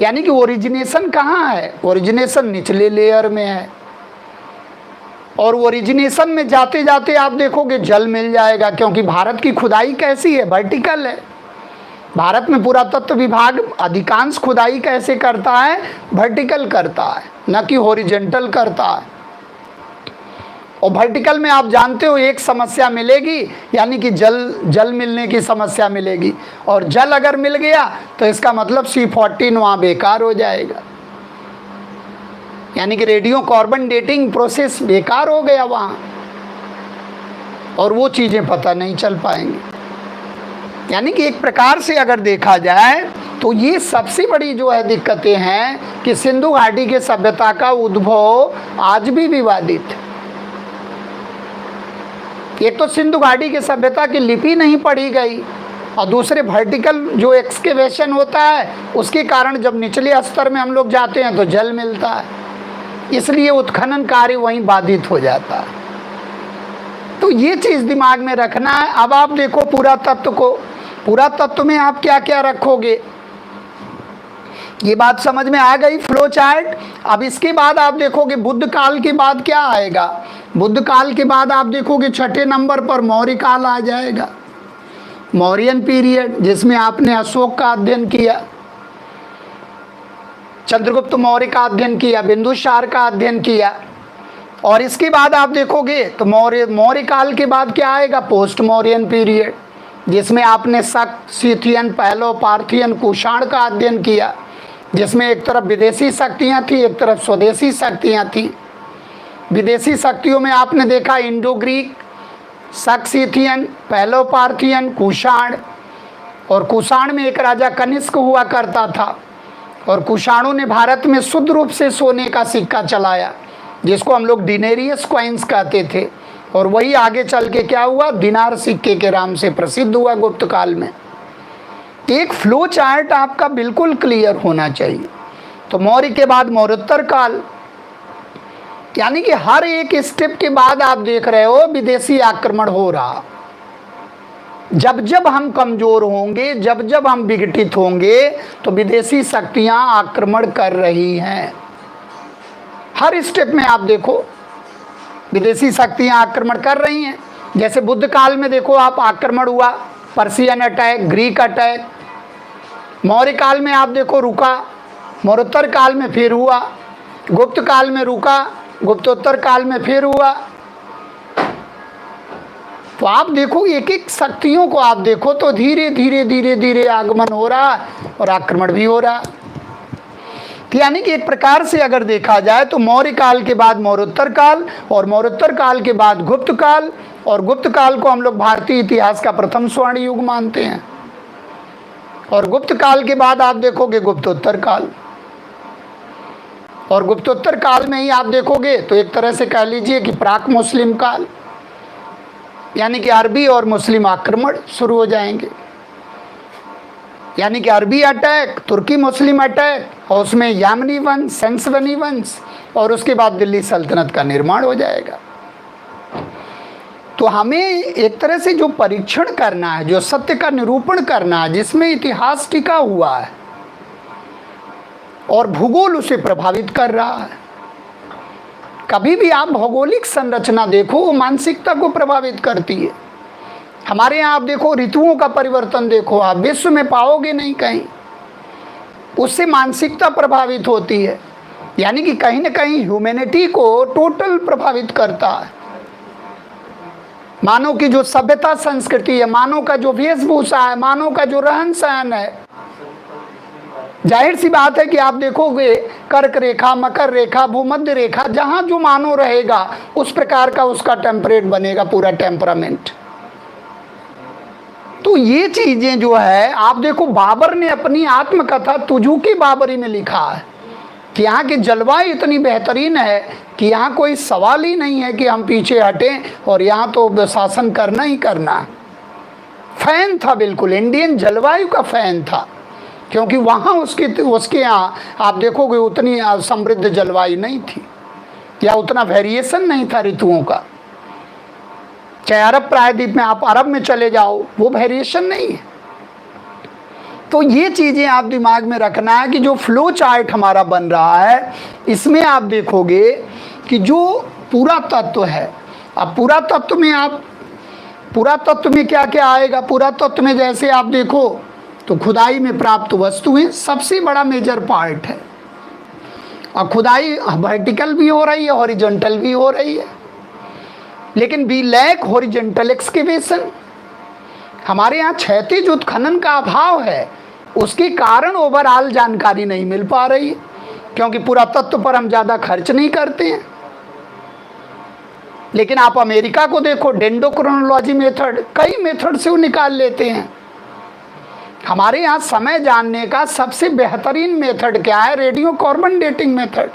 यानी कि ओरिजिनेशन कहाँ है? ओरिजिनेशन निचले लेयर में है, और ओरिजिनेशन में जाते जाते आप देखोगे जल मिल जाएगा, क्योंकि भारत की खुदाई कैसी है? वर्टिकल है। भारत में पुरातत्व विभाग अधिकांश खुदाई कैसे करता है? वर्टिकल करता है, न कि हॉरिजॉन्टल करता है। और वर्टिकल में आप जानते हो एक समस्या मिलेगी, यानी कि जल मिलने की समस्या मिलेगी, और जल अगर मिल गया तो इसका मतलब C14 वहाँ बेकार हो जाएगा, यानी कि रेडियो कार्बन डेटिंग प्रोसेस बेकार हो गया वहाँ, और वो चीज़ें पता नहीं चल पाएंगी। यानी कि एक प्रकार से अगर देखा जाए तो ये सबसे बड़ी जो है दिक्कतें हैं कि सिंधु घाटी के सभ्यता का उद्भव आज भी विवादित है। एक तो सिंधु घाटी की सभ्यता की लिपि नहीं पढ़ी गई, और दूसरे वर्टिकल जो एक्सकेवेशन होता है उसके कारण जब निचले स्तर में हम लोग जाते हैं तो जल मिलता है, इसलिए उत्खनन कार्य वहीं बाधित हो जाता है। तो ये चीज़ दिमाग में रखना है। अब आप देखो पुरातत्व को, पुरातत्व में आप क्या क्या रखोगे, ये बात समझ में आ गई, फ्लो चार्ट। अब इसके बाद आप देखोगे बुद्ध काल के बाद क्या आएगा। बुद्ध काल के बाद आप देखोगे छठे नंबर पर मौर्य काल आ जाएगा, मौर्यन पीरियड, जिसमें आपने अशोक का अध्ययन किया, चंद्रगुप्त मौर्य का अध्ययन किया, बिंदुसार का अध्ययन किया। और इसके बाद आप देखोगे तो मौर्य काल के बाद क्या आएगा? पोस्ट मौर्यन पीरियड, जिसमें आपने शक, सीथियन, पहलो, पार्थियन, कुषाण का अध्ययन किया, जिसमें एक तरफ विदेशी शक्तियाँ थी, एक तरफ स्वदेशी शक्तियाँ थी। विदेशी शक्तियों में आपने देखा इंडो ग्रीक, शक, सीथियन, पहलो पार्थियन, कुषाण, और कुषाण में एक राजा कनिष्क हुआ करता था, और कुषाणों ने भारत में शुद्ध रूप से सोने का सिक्का चलाया, जिसको हम लोग डिनेरियस कॉइन्स कहते थे, और वही आगे चल के क्या हुआ? दिनार सिक्के के नाम से प्रसिद्ध हुआ गुप्त काल में। एक फ्लो चार्ट आपका बिल्कुल क्लियर होना चाहिए। तो मौर्य के बाद मौर्योत्तर काल, यानी कि हर एक स्टेप के बाद आप देख रहे हो विदेशी आक्रमण हो रहा। जब जब हम कमजोर होंगे, जब जब हम विघटित होंगे, तो विदेशी शक्तियां आक्रमण कर रही हैं। हर स्टेप में आप देखो विदेशी शक्तियां आक्रमण कर रही हैं। जैसे बुद्ध काल में देखो आप आक्रमण हुआ, Persian attack, Greek attack. Maurya काल में आप देखो रुका, मौर्योत्तर काल में फिर हुआ, गुप्त काल में रुका, गुप्तोत्तर काल में फिर हुआ। तो आप देखो एक एक शक्तियों को आप देखो तो धीरे धीरे धीरे धीरे आगमन हो रहा है और आक्रमण भी हो रहा है। यानी कि एक प्रकार से अगर देखा जाए तो मौर्य काल के बाद मौर्योत्तर काल, और मौर्योत्तर काल के बाद गुप्त काल, और गुप्त काल को हम लोग भारतीय इतिहास का प्रथम स्वर्ण युग मानते हैं। और गुप्त काल के बाद आप देखोगे गुप्तोत्तर काल, और गुप्तोत्तर काल में ही आप देखोगे तो एक तरह से कह लीजिए कि प्राक मुस्लिम काल, यानी कि अरबी और मुस्लिम आक्रमण शुरू हो जाएंगे। यानी कि अरबी अटैक, तुर्की मुस्लिम अटैक, और उसमें यामनी वंश, सेंसवनी वंश, और उसके बाद दिल्ली सल्तनत का निर्माण हो जाएगा। तो हमें एक तरह से जो परीक्षण करना है, जो सत्य का निरूपण करना है, जिसमें इतिहास टिका हुआ है और भूगोल उसे प्रभावित कर रहा है। कभी भी आप भौगोलिक संरचना देखो, वो मानसिकता को प्रभावित करती है। हमारे यहाँ आप देखो ऋतुओं का परिवर्तन देखो, आप विश्व में पाओगे नहीं कहीं, उससे मानसिकता प्रभावित होती है। यानी कि कहीं ना कहीं ह्यूमैनिटी को टोटल प्रभावित करता है। मानव की जो सभ्यता संस्कृति है, मानव का जो वेशभूषा है, मानव का जो रहन सहन है, जाहिर सी बात है कि आप देखोगे कर्क रेखा, मकर रेखा, भूमध्य रेखा, जहाँ जो मानव रहेगा उस प्रकार का उसका टेम्परेट बनेगा, पूरा टेम्परामेंट। तो ये चीज़ें जो है आप देखो, बाबर ने अपनी आत्मकथा तुझू की बाबरी में लिखा है कि यहाँ की जलवायु इतनी बेहतरीन है कि यहाँ कोई सवाल ही नहीं है कि हम पीछे हटें, और यहाँ तो शासन करना ही करना है। फैन था, बिल्कुल इंडियन जलवायु का फैन था, क्योंकि वहाँ उसके यहाँ आप देखोगे उतनी समृद्ध जलवायु नहीं थी, या उतना वेरिएशन नहीं था ऋतुओं का। चाहे अरब प्रायद्वीप में आप अरब में चले जाओ, वो वेरिएशन नहीं है। तो ये चीज़ें आप दिमाग में रखना है कि जो फ्लो चार्ट हमारा बन रहा है, इसमें आप देखोगे कि जो पूरा तत्व है, अब पूरा तत्व में क्या क्या आएगा। पूरा तत्व में जैसे आप देखो तो खुदाई में प्राप्त वस्तुएं सबसे बड़ा मेजर पार्ट है, और खुदाई वर्टिकल भी हो रही है, हॉरिजॉन्टल भी हो रही है, लेकिन वी लैक हॉरिजॉन्टल एक्सकेवेशन। हमारे यहाँ क्षैतिज उत्खनन का अभाव है, उसके कारण ओवरऑल जानकारी नहीं मिल पा रही है, क्योंकि पूरा तत्व पर हम ज़्यादा खर्च नहीं करते हैं। लेकिन आप अमेरिका को देखो, डेंडोक्रोनोलॉजी मेथड, कई मेथड से वो निकाल लेते हैं। हमारे यहाँ समय जानने का सबसे बेहतरीन मेथड क्या है? रेडियो कार्बन डेटिंग मेथड,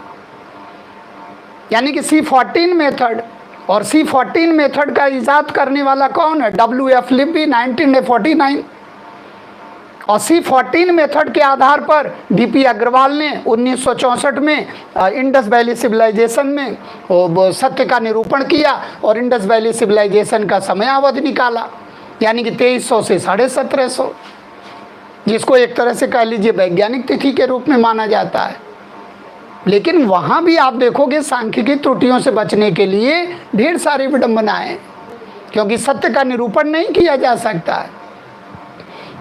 यानी कि C14 मेथड। और C14 मेथड का इजाद करने वाला कौन है? W.F. लिब्बी 1949। और C14 मेथड के आधार पर D.P. अग्रवाल ने 1964 में इंडस वैली सिविलाइजेशन में सत्य का निरूपण किया और इंडस वैली सिविलाइजेशन का समयावधि निकाला, यानी कि 2300 से 1750, जिसको एक तरह से कह लीजिए वैज्ञानिक तिथि के रूप में माना जाता है। लेकिन वहाँ भी आप देखोगे सांख्यिकी त्रुटियों से बचने के लिए ढेर सारी विडंबनाएं हैं, क्योंकि सत्य का निरूपण नहीं किया जा सकता है।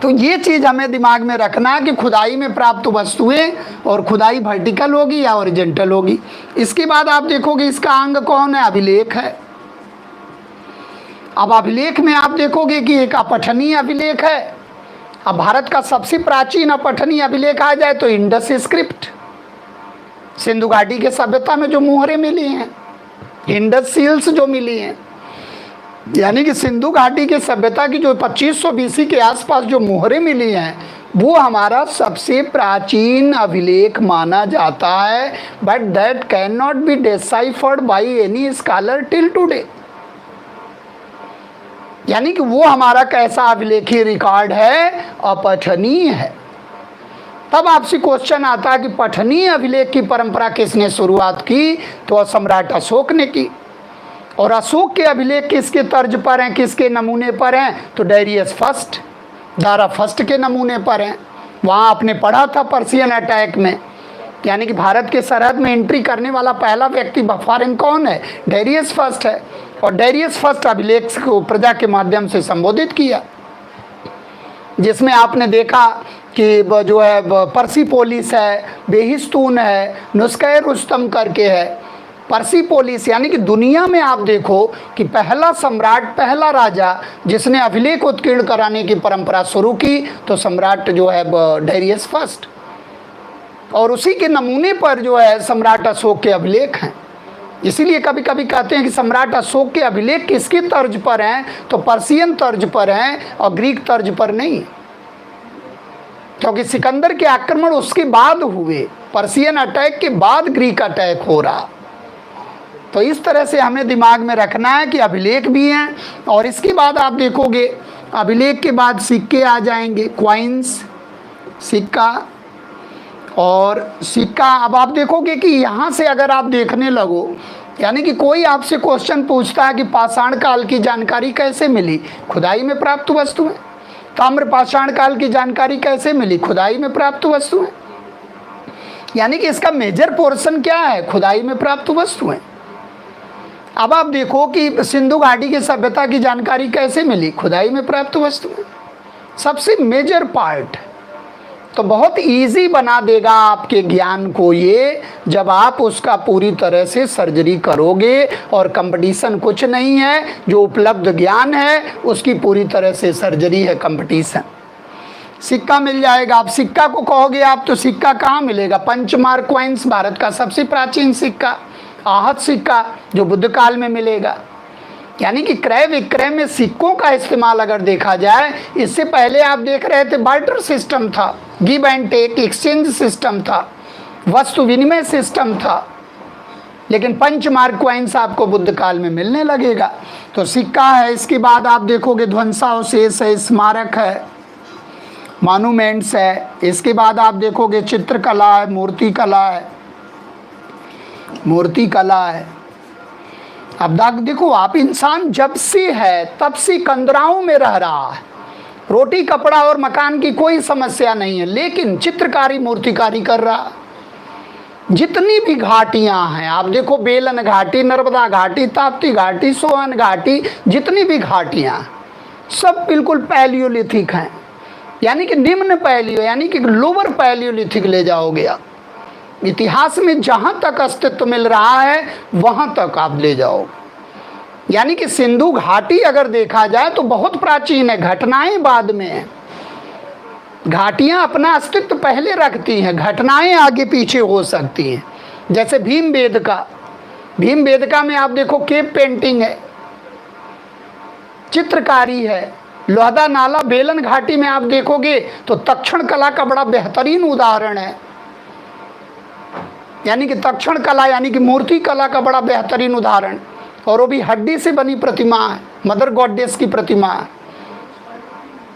तो ये चीज़ हमें दिमाग में रखना है कि खुदाई में प्राप्त वस्तुएं, और खुदाई वर्टिकल होगी या हॉरिजॉन्टल होगी। इसके बाद आप देखोगे इसका अंग कौन है? अभिलेख है। अब अभिलेख में आप देखोगे कि एक अपठनीय अभिलेख है। अब भारत का सबसे प्राचीन अपठनीय अभिलेख आ जाए तो इंडस स्क्रिप्ट, सिंधु घाटी के सभ्यता में जो मुहरें मिली हैं, इंडस सील्स जो मिली हैं, यानी कि सिंधु घाटी के सभ्यता की जो 2500 BC के आसपास जो मुहरें मिली हैं, वो हमारा सबसे प्राचीन अभिलेख माना जाता है। But that can not be deciphered by any scholar till today, यानी कि वो हमारा कैसा अभिलेखीय रिकॉर्ड है? अपठनीय है। तब आपसे क्वेश्चन आता है कि पठनीय अभिलेख की परंपरा किसने शुरुआत की? तो सम्राट अशोक ने की। और अशोक के अभिलेख किसके तर्ज पर हैं, किसके नमूने पर हैं? तो डायरियस फर्स्ट, दारा फर्स्ट के नमूने पर हैं। वहाँ आपने पढ़ा था पर्शियन अटैक में, यानी कि भारत के सरहद में एंट्री करने वाला पहला व्यक्ति फॉरेन कौन है? डायरियस फर्स्ट है। और डायरियस फर्स्ट अभिलेख को प्रजा के माध्यम से संबोधित किया, जिसमें आपने देखा कि जो है पर्सिपोलिस है, बेहिस्तून है, नुस्खे रुस्तम करके है। पर्सिपोलिस यानी कि दुनिया में आप देखो कि पहला सम्राट, पहला राजा जिसने अभिलेख उत्कीर्ण कराने की परंपरा शुरू की, तो सम्राट जो है डायरियस फर्स्ट, और उसी के नमूने पर जो है सम्राट अशोक के अभिलेख हैं। इसीलिए कभी कभी कहते हैं कि सम्राट अशोक के अभिलेख किसके तर्ज पर हैं? तो पर्शियन तर्ज पर हैं और ग्रीक तर्ज पर नहीं, क्योंकि सिकंदर के आक्रमण उसके बाद हुए, पर्शियन अटैक के बाद ग्रीक अटैक हो रहा। तो इस तरह से हमें दिमाग में रखना है कि अभिलेख भी हैं। और इसके बाद आप देखोगे अभिलेख के बाद सिक्के आ जाएंगे, क्वाइंस, सिक्का। और सिक्का अब आप देखोगे कि यहाँ से अगर आप देखने लगो, यानी कि कोई आपसे क्वेश्चन पूछता है कि पाषाण काल की जानकारी कैसे मिली? खुदाई में प्राप्त वस्तुएं। ताम्र पाषाण काल की जानकारी कैसे मिली? खुदाई में प्राप्त वस्तुएं। यानी कि इसका मेजर पोर्शन क्या है? खुदाई में प्राप्त वस्तुएं। अब आप देखो कि सिंधु घाटी की सभ्यता की जानकारी कैसे मिली? खुदाई में प्राप्त वस्तुएं, सबसे मेजर पार्ट। तो बहुत इजी बना देगा आपके ज्ञान को ये, जब आप उसका पूरी तरह से सर्जरी करोगे। और कंपटीशन कुछ नहीं है, जो उपलब्ध ज्ञान है उसकी पूरी तरह से सर्जरी है कंपटीशन। सिक्का मिल जाएगा। आप सिक्का को कहोगे आप, तो सिक्का कहाँ मिलेगा? पंचमार्क क्वाइंस, भारत का सबसे प्राचीन सिक्का। आहत सिक्का जो बुद्ध काल में मिलेगा। यानी कि क्रय विक्रय में सिक्कों का इस्तेमाल अगर देखा जाए, इससे पहले आप देख रहे थे बार्टर सिस्टम था, give and take exchange system था, वस्तु विनिमय सिस्टम था। लेकिन पंचमार्क क्वाइंस आपको बुद्ध काल में मिलने लगेगा। तो सिक्का है। इसके बाद आप देखोगे ध्वंसावशेष है, स्मारक है, मॉन्यूमेंट्स है। इसके बाद आप देखोगे चित्रकला है, मूर्ति कला है, मूर्ति कला है। अब देखो आप, इंसान जब से है तब से कंदराओं में रह रहा है, रोटी कपड़ा और मकान की कोई समस्या नहीं है, लेकिन चित्रकारी मूर्तिकारी कर रहा है। जितनी भी घाटियां हैं आप देखो, बेलन घाटी, नर्मदा घाटी, ताप्ती घाटी, सोन घाटी, जितनी भी घाटियां सब बिल्कुल पैलियोलिथिक हैं, यानी कि निम्न पैलियो, यानी कि लोअर पैलियोलिथिक ले जाओगे आप। इतिहास में जहां तक अस्तित्व मिल रहा है वहां तक आप ले जाओ। यानी कि सिंधु घाटी अगर देखा जाए तो बहुत प्राचीन है, घटनाएं बाद में है। घाटियां अपना अस्तित्व पहले रखती हैं, घटनाएं आगे पीछे हो सकती हैं। जैसे भीमबेदका में आप देखो केव पेंटिंग है, चित्रकारी है। लोहदा नाला बेलन घाटी में आप देखोगे तो तक्षण कला का बड़ा बेहतरीन उदाहरण है, यानी कि तक्षण कला यानी कि मूर्ति कला का बड़ा बेहतरीन उदाहरण, और वो भी हड्डी से बनी प्रतिमा है, मदर गॉडेस की प्रतिमा है।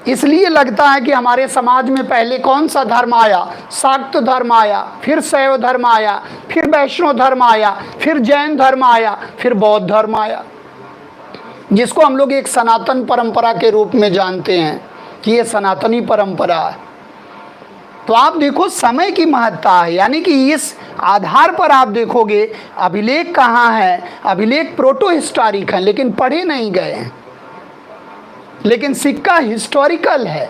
इसलिए लगता है कि हमारे समाज में पहले कौन सा धर्म आया, शाक्त धर्म आया, फिर शैव धर्म आया, फिर वैष्णव धर्म आया, फिर जैन धर्म आया, फिर बौद्ध धर्म आया, जिसको हम लोग एक सनातन परंपरा के रूप में जानते हैं कि ये सनातनी परंपरा है। तो आप देखो समय की महत्ता है, यानी कि इस आधार पर आप देखोगे अभिलेख कहाँ है, अभिलेख प्रोटो हिस्टोरिक है लेकिन पढ़े नहीं गए हैं, लेकिन सिक्का हिस्टोरिकल है।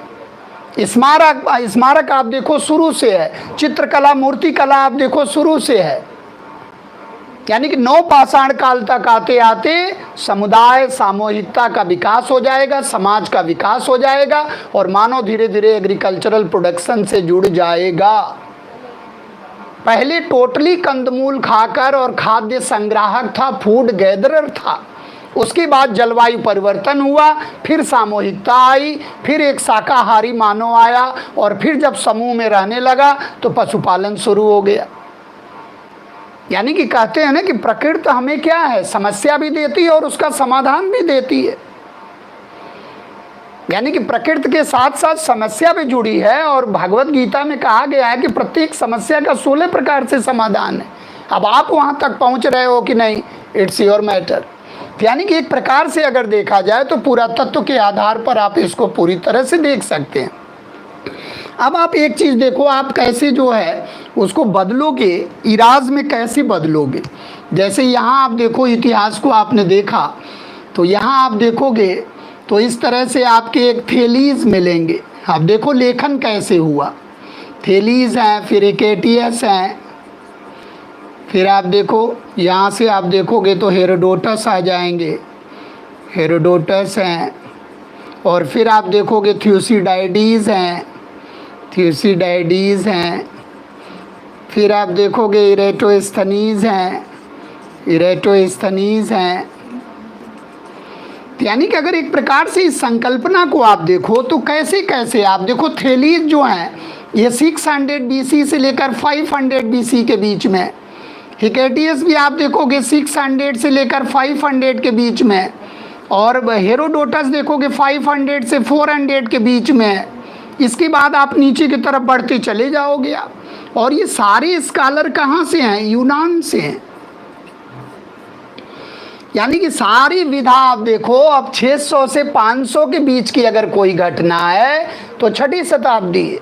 स्मारक आप देखो शुरू से है, चित्रकला मूर्ति कला आप देखो शुरू से है, यानी कि नवपाषाण काल तक आते आते समुदाय सामूहिकता का विकास हो जाएगा, समाज का विकास हो जाएगा, और मानव धीरे धीरे एग्रीकल्चरल प्रोडक्शन से जुड़ जाएगा। पहले टोटली कंदमूल खाकर और खाद्य संग्राहक था, फूड गैदरर था। उसके बाद जलवायु परिवर्तन हुआ, फिर सामूहिकता आई, फिर एक शाकाहारी मानव आया, और फिर जब समूह में रहने लगा तो पशुपालन शुरू हो गया। यानी कि कहते हैं ना कि प्रकृति हमें क्या है, समस्या भी देती है और उसका समाधान भी देती है। यानी कि प्रकृति के साथ साथ समस्या भी जुड़ी है, और भगवत गीता में कहा गया है कि प्रत्येक समस्या का 16 प्रकार से समाधान है। अब आप वहां तक पहुंच रहे हो कि नहीं, इट्स योर मैटर। यानी कि एक प्रकार से अगर देखा जाए तो पूरा तत्व के आधार पर आप इसको पूरी तरह से देख सकते हैं। अब आप एक चीज़ देखो, आप कैसे जो है उसको बदलोगे, इराज में कैसे बदलोगे। जैसे यहाँ आप देखो, इतिहास को आपने देखा तो यहाँ आप देखोगे तो इस तरह से आपके एक थेलीज मिलेंगे। आप देखो लेखन कैसे हुआ, थेलीज हैं, फिर एकेटियस हैं, फिर आप देखो यहाँ से आप देखोगे तो हेरोडोटस आ जाएंगे, हेरोडोटस हैं, और फिर आप देखोगे थ्यूसिडाइडीज़ हैं, थ्यूसिडाइडीज़ हैं, फिर आप देखोगे इरेटोस्थनीज़ हैं, इरेटोस्थनीज़ हैं। यानी कि अगर एक प्रकार से इस संकल्पना को आप देखो तो कैसे कैसे आप देखो, थेलीज जो हैं ये 600 BC से लेकर 500 BC के बीच में, हिकेटियस भी आप देखोगे 600 से लेकर 500 के बीच में, और हेरोडोटस देखोगे 500 से 400 के बीच में। इसके बाद आप नीचे की तरफ बढ़ते चले जाओगे आप, और ये सारे स्कॉलर कहाँ से हैं, यूनान से हैं। यानी कि सारी विधा आप देखो, अब 600 से 500 के बीच की अगर कोई घटना है तो 6ठी शताब्दी है।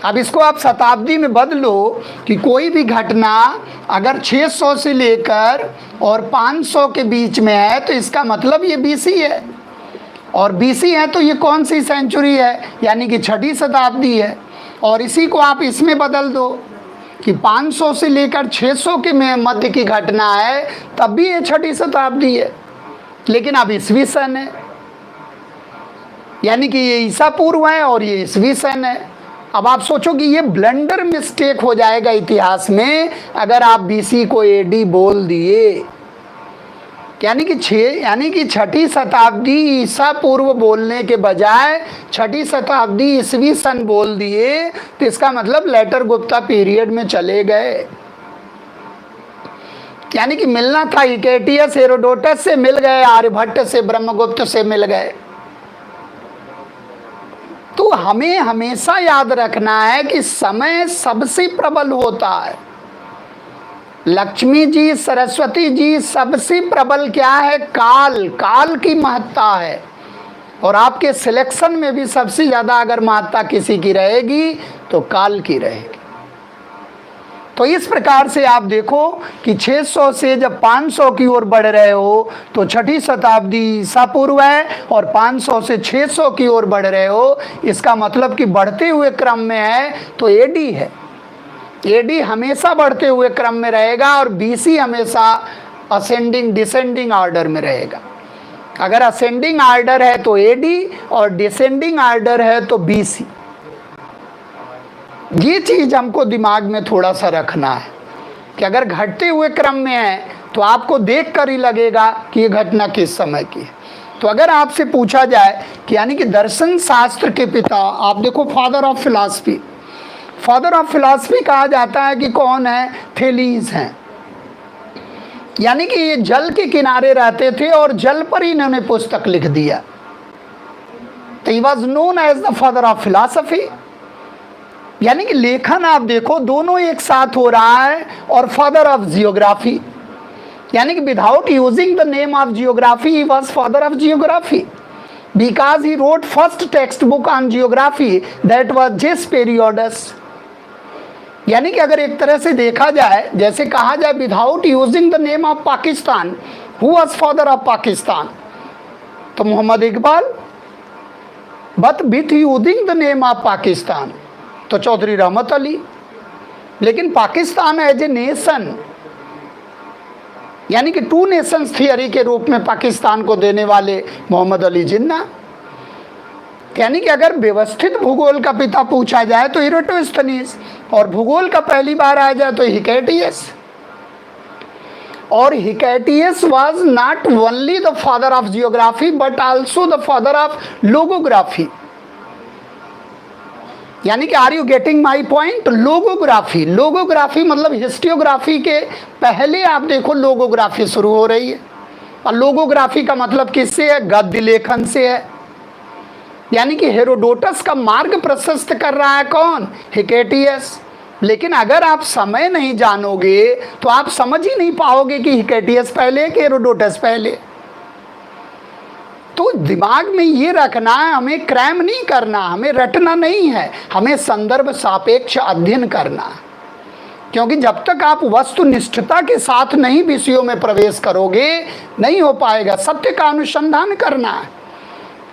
अब इसको आप शताब्दी में बदलो कि कोई भी घटना अगर 600 से लेकर और 500 के बीच में है तो इसका मतलब ये BC है, और BC है तो ये कौन सी सेंचुरी है, यानी कि 6ठी शताब्दी है। और इसी को आप इसमें बदल दो कि 500 से लेकर 600 के में मध्य की घटना है, तब भी ये 6ठी शताब्दी है, लेकिन अब ईसवी सन है, यानी कि ये ईसा पूर्व है और ये ईसवी सन है। अब आप सोचो कि ये ब्लंडर मिस्टेक हो जाएगा इतिहास में अगर आप BC को AD बोल दिए, यानी कि 6ठी शताब्दी ईसा पूर्व बोलने के बजाय 6ठी शताब्दी ईसवी सन बोल दिए, तो इसका मतलब लेटर गुप्ता पीरियड में चले गए। यानी कि मिलना था हिकेटियस हेरोडोटस से, मिल गए आर्यभट्ट से, ब्रह्मगुप्त से मिल गए। तो हमें हमेशा याद रखना है कि समय सबसे प्रबल होता है, लक्ष्मी जी, सरस्वती जी, सबसे प्रबल क्या है? काल। काल की महत्ता है। और आपके सिलेक्शन में भी सबसे ज़्यादा अगर महत्ता किसी की रहेगी तो काल की रहेगी। तो इस प्रकार से आप देखो कि 600 से जब 500 की ओर बढ़ रहे हो तो छठी शताब्दी ईसा पूर्व है, और 500 से 600 की ओर बढ़ रहे हो, इसका मतलब कि बढ़ते हुए क्रम में है तो एडी है। एडी हमेशा बढ़ते हुए क्रम में रहेगा और बीसी हमेशा असेंडिंग डिसेंडिंग ऑर्डर में रहेगा। अगर असेंडिंग ऑर्डर है तो एडी और डिसेंडिंग ऑर्डर है तो बीसी। ये चीज़ हमको दिमाग में थोड़ा सा रखना है कि अगर घटते हुए क्रम में है तो आपको देख कर ही लगेगा कि ये घटना किस समय की है। तो अगर आपसे पूछा जाए कि यानी कि दर्शन शास्त्र के पिता, आप देखो father of philosophy, father of philosophy कहा जाता है कि कौन है? थेलीस हैं। यानी कि ये जल के किनारे रहते थे और जल पर ही इन्होंने पुस्तक लिख दिया। तो he was known as the father of philosophy. यानी कि लेखन आप देखो दोनों एक साथ हो रहा है। और फादर ऑफ जियोग्राफी, यानी कि without using the name of geography he was father of geography, because he wrote first text book on geography that was जेस पेरियोडस। यानी कि अगर एक तरह से देखा जाए, जैसे कहा जाए without using the name of Pakistan, who was father of Pakistan? तो Mohammad Iqbal. But with using the name of Pakistan तो चौधरी रहमत अली। लेकिन पाकिस्तान एज ए नेशन, यानी कि टू नेशंस थियरी के रूप में पाकिस्तान को देने वाले मोहम्मद अली जिन्ना। यानी कि अगर व्यवस्थित भूगोल का पिता पूछा जाए तो इरेटोस्थनीज, और भूगोल का पहली बार आ जाए तो हिकैटियस। और Hecataeus was not only the father of geography but also the father of logography. यानी कि are you getting my point? Logography, logography मतलब हिस्टियोग्राफी के पहले आप देखो लोगोग्राफी शुरू हो रही है। और लोगोग्राफी का मतलब किससे है? गद्य लेखन से है। यानी कि हेरोडोटस का मार्ग प्रशस्त कर रहा है कौन? हिकैटियस। लेकिन अगर आप समय नहीं जानोगे तो आप समझ ही नहीं पाओगे कि हिकैटियस पहले कि हेरोडोटस पहले। तो दिमाग में ये रखना है, हमें क्रैम नहीं करना, हमें रटना नहीं है, हमें संदर्भ सापेक्ष अध्ययन करना है। क्योंकि जब तक आप वस्तुनिष्ठता के साथ नहीं विषयों में प्रवेश करोगे नहीं हो पाएगा। सत्य का अनुसंधान करना है।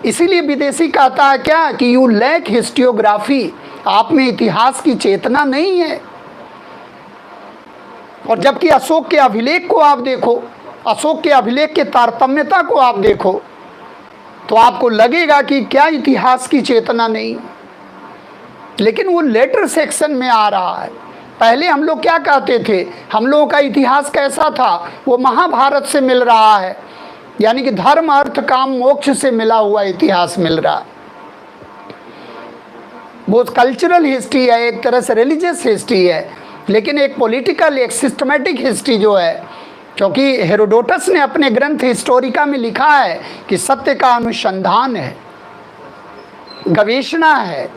इसीलिए विदेशी कहता है क्या कि यू लैक हिस्टियोग्राफी, आप में इतिहास की चेतना नहीं है। और जबकि अशोक के अभिलेख को आप देखो, अशोक के अभिलेख के तारतम्यता को आप देखो तो आपको लगेगा कि क्या इतिहास की चेतना नहीं। लेकिन वो लेटर सेक्शन में आ रहा है। पहले हम लोग क्या कहते थे? हम लोगों का इतिहास कैसा था? वो महाभारत से मिल रहा है, यानी कि धर्म अर्थ काम मोक्ष से मिला हुआ इतिहास मिल रहा है। वो कल्चरल हिस्ट्री है, एक तरह से रिलीजियस हिस्ट्री है, लेकिन एक पॉलिटिकल, एक सिस्टमेटिक हिस्ट्री जो है, क्योंकि हेरोडोटस ने अपने ग्रंथ हिस्टोरिका में लिखा है कि सत्य का अनुसंधान है, गवेषणा है।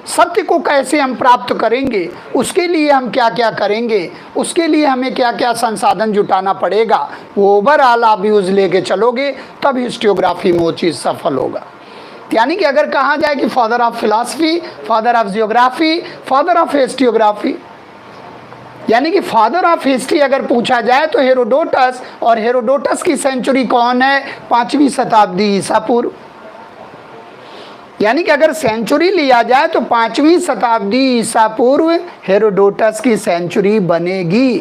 सत्य को कैसे हम प्राप्त करेंगे, उसके लिए हम क्या क्या करेंगे, उसके लिए हमें क्या क्या संसाधन जुटाना पड़ेगा, वो ओवरऑल आप यूज लेके चलोगे तब हिस्टोग्राफी में वो चीज़ सफल होगा। यानी कि अगर कहा जाए कि father of philosophy, father of geography, father of historiography, यानी कि फादर ऑफ हिस्ट्री अगर पूछा जाए तो हेरोडोटस। और हेरोडोटस की सेंचुरी कौन है? 5वीं शताब्दी ईसा पूर्व। यानी कि अगर सेंचुरी लिया जाए तो 5वीं शताब्दी ईसा पूर्व हेरोडोटस की सेंचुरी बनेगी।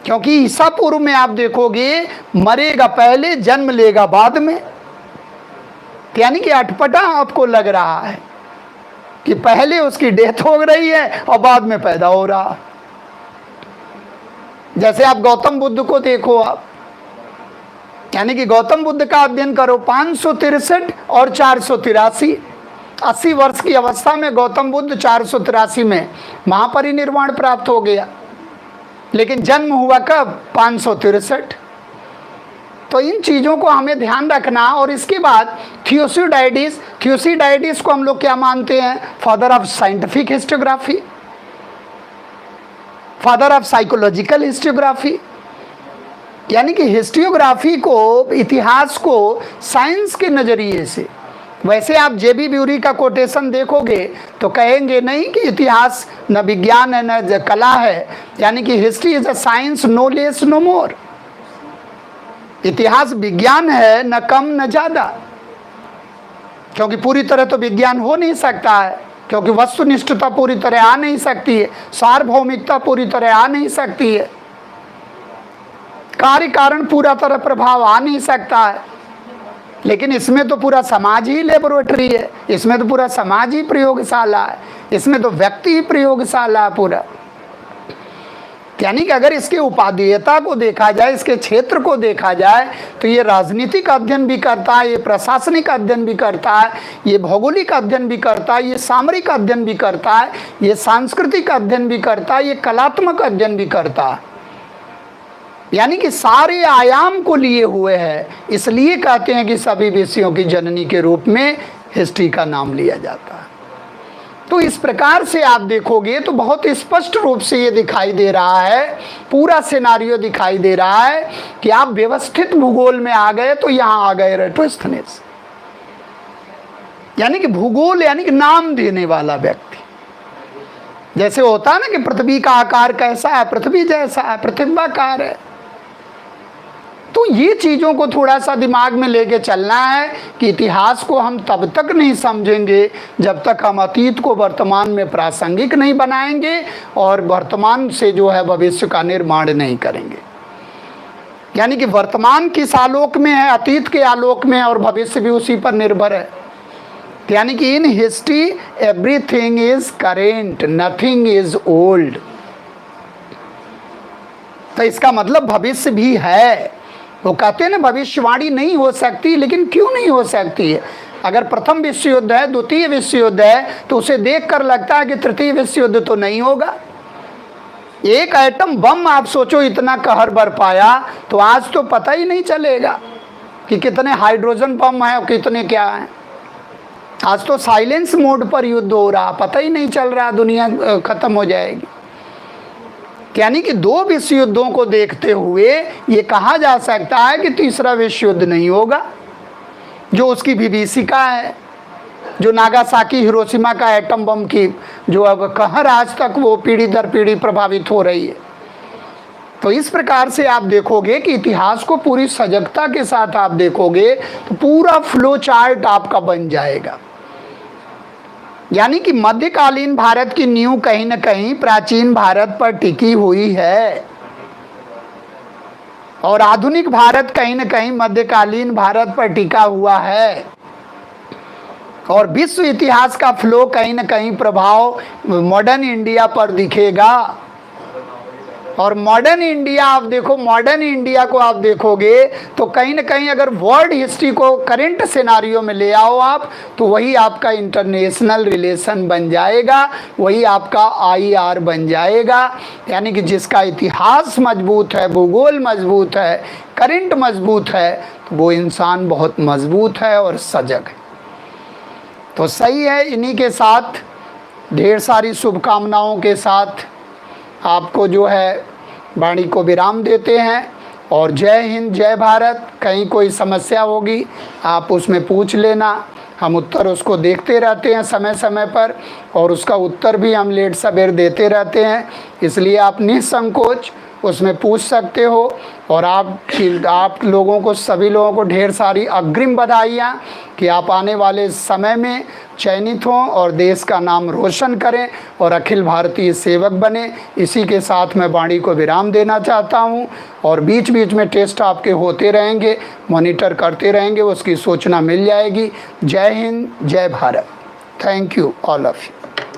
क्योंकि ईसा पूर्व में आप देखोगे मरेगा पहले, जन्म लेगा बाद में। यानी कि अटपटा आपको लग रहा है कि पहले उसकी डेथ हो रही है और बाद में पैदा हो रहा है। जैसे आप गौतम बुद्ध को देखो, आप यानी कि गौतम बुद्ध का अध्ययन करो, 563 और 483, 80 वर्ष की अवस्था में गौतम बुद्ध 483 में महापरिनिर्वाण प्राप्त हो गया। लेकिन जन्म हुआ कब? 563। तो इन चीज़ों को हमें ध्यान रखना। और इसके बाद थियोसिडाइडिस, थियोसिडाइडिस को हम लोग क्या मानते हैं? Father of scientific historiography, father of psychological historiography, यानी कि हिस्टोग्राफी को, इतिहास को साइंस के नज़रिए से। वैसे आप जेबी ब्यूरी का कोटेशन देखोगे तो कहेंगे नहीं कि इतिहास न विज्ञान है न कला है, यानी कि history is a science no less no more. इतिहास विज्ञान है, न कम न ज़्यादा, क्योंकि पूरी तरह तो विज्ञान हो नहीं सकता है, क्योंकि वस्तुनिष्ठता पूरी तरह आ नहीं सकती है, सार्वभौमिकता पूरी तरह आ नहीं सकती है, कार्य कारण पूरा तरह प्रभाव आ नहीं सकता है। लेकिन इसमें तो पूरा समाज ही लेबोरेटरी है, इसमें तो पूरा समाज ही प्रयोगशाला है, इसमें तो व्यक्ति ही प्रयोगशाला है पूरा। यानी कि अगर इसके उपादेयता को देखा जाए, इसके क्षेत्र को देखा जाए, तो ये राजनीतिक अध्ययन भी करता है, ये प्रशासनिक अध्ययन भी करता है, ये भौगोलिक अध्ययन भी करता है, ये सामरिक अध्ययन भी करता है, ये सांस्कृतिक अध्ययन भी करता है, ये कलात्मक अध्ययन भी करता है। यानी कि सारे आयाम को लिए हुए है। इसलिए कहते हैं कि सभी विषयों की जननी के रूप में हिस्ट्री का नाम लिया जाता है। तो इस प्रकार से आप देखोगे तो बहुत स्पष्ट रूप से ये दिखाई दे रहा है, पूरा सिनारियो दिखाई दे रहा है कि आप व्यवस्थित भूगोल में आ गए तो यहाँ आ गए एराटोस्थेनेस। यानी कि भूगोल यानी कि नाम देने वाला व्यक्ति। जैसे होता है ना कि पृथ्वी का आकार कैसा है, पृथ्वी जैसा है, पृथ्वाकार है। तो ये चीज़ों को थोड़ा सा दिमाग में लेके चलना है कि इतिहास को हम तब तक नहीं समझेंगे जब तक हम अतीत को वर्तमान में प्रासंगिक नहीं बनाएंगे और वर्तमान से जो है भविष्य का निर्माण नहीं करेंगे। यानी कि वर्तमान किस आलोक में है, अतीत के आलोक में, और भविष्य भी उसी पर निर्भर है। यानी कि in history everything is current, nothing is old. तो इसका मतलब भविष्य भी है। वो कहते हैं ना भविष्यवाणी नहीं हो सकती, लेकिन क्यों नहीं हो सकती है? अगर प्रथम विश्व युद्ध है, द्वितीय विश्व युद्ध है, तो उसे देखकर लगता है कि तृतीय विश्व युद्ध तो नहीं होगा। एक एटम बम आप सोचो इतना कहर बरपाया, तो आज तो पता ही नहीं चलेगा कि कितने हाइड्रोजन बम हैं और कितने क्या हैं। आज तो साइलेंस मोड पर युद्ध हो रहा, पता ही नहीं चल रहा, दुनिया खत्म हो जाएगी। यानी कि दो विश्व युद्धों को देखते हुए ये कहा जा सकता है कि तीसरा विश्व युद्ध नहीं होगा, जो उसकी विभीषिका है, जो नागासाकी हिरोशिमा का एटम बम की जो अब कहर आज तक वो पीढ़ी दर पीढ़ी प्रभावित हो रही है। तो इस प्रकार से आप देखोगे कि इतिहास को पूरी सजगता के साथ आप देखोगे तो पूरा फ्लो चार्ट आपका बन जाएगा। यानी कि मध्यकालीन भारत की नींव कहीं न कहीं प्राचीन भारत पर टिकी हुई है और आधुनिक भारत कहीं न कहीं मध्यकालीन भारत पर टिका हुआ है, और विश्व इतिहास का फ्लो कहीं न कहीं प्रभाव मॉडर्न इंडिया पर दिखेगा। और मॉडर्न इंडिया आप देखो, मॉडर्न इंडिया को आप देखोगे तो कहीं ना कहीं अगर वर्ल्ड हिस्ट्री को करंट सिनारियो में ले आओ आप, तो वही आपका इंटरनेशनल रिलेशन बन जाएगा, वही आपका आईआर बन जाएगा। यानी कि जिसका इतिहास मजबूत है, भूगोल मजबूत है, करंट मजबूत है, तो वो इंसान बहुत मजबूत है और सजग है। तो सही है, इन्हीं के साथ ढेर सारी शुभकामनाओं के साथ आपको जो है वाणी को विराम देते हैं। और जय हिंद, जय भारत। कहीं कोई समस्या होगी आप उसमें पूछ लेना, हम उत्तर उसको देखते रहते हैं समय समय पर, और उसका उत्तर भी हम लेट सवेर देते रहते हैं। इसलिए आप निसंकोच उसमें पूछ सकते हो। और आप लोगों को, सभी लोगों को ढेर सारी अग्रिम बधाइयाँ कि आप आने वाले समय में चयनित हों और देश का नाम रोशन करें और अखिल भारतीय सेवक बने। इसी के साथ मैं वाणी को विराम देना चाहता हूं, और बीच बीच में टेस्ट आपके होते रहेंगे, मॉनिटर करते रहेंगे, उसकी सूचना मिल जाएगी। जय हिंद, जय Bharat. Thank you all of you.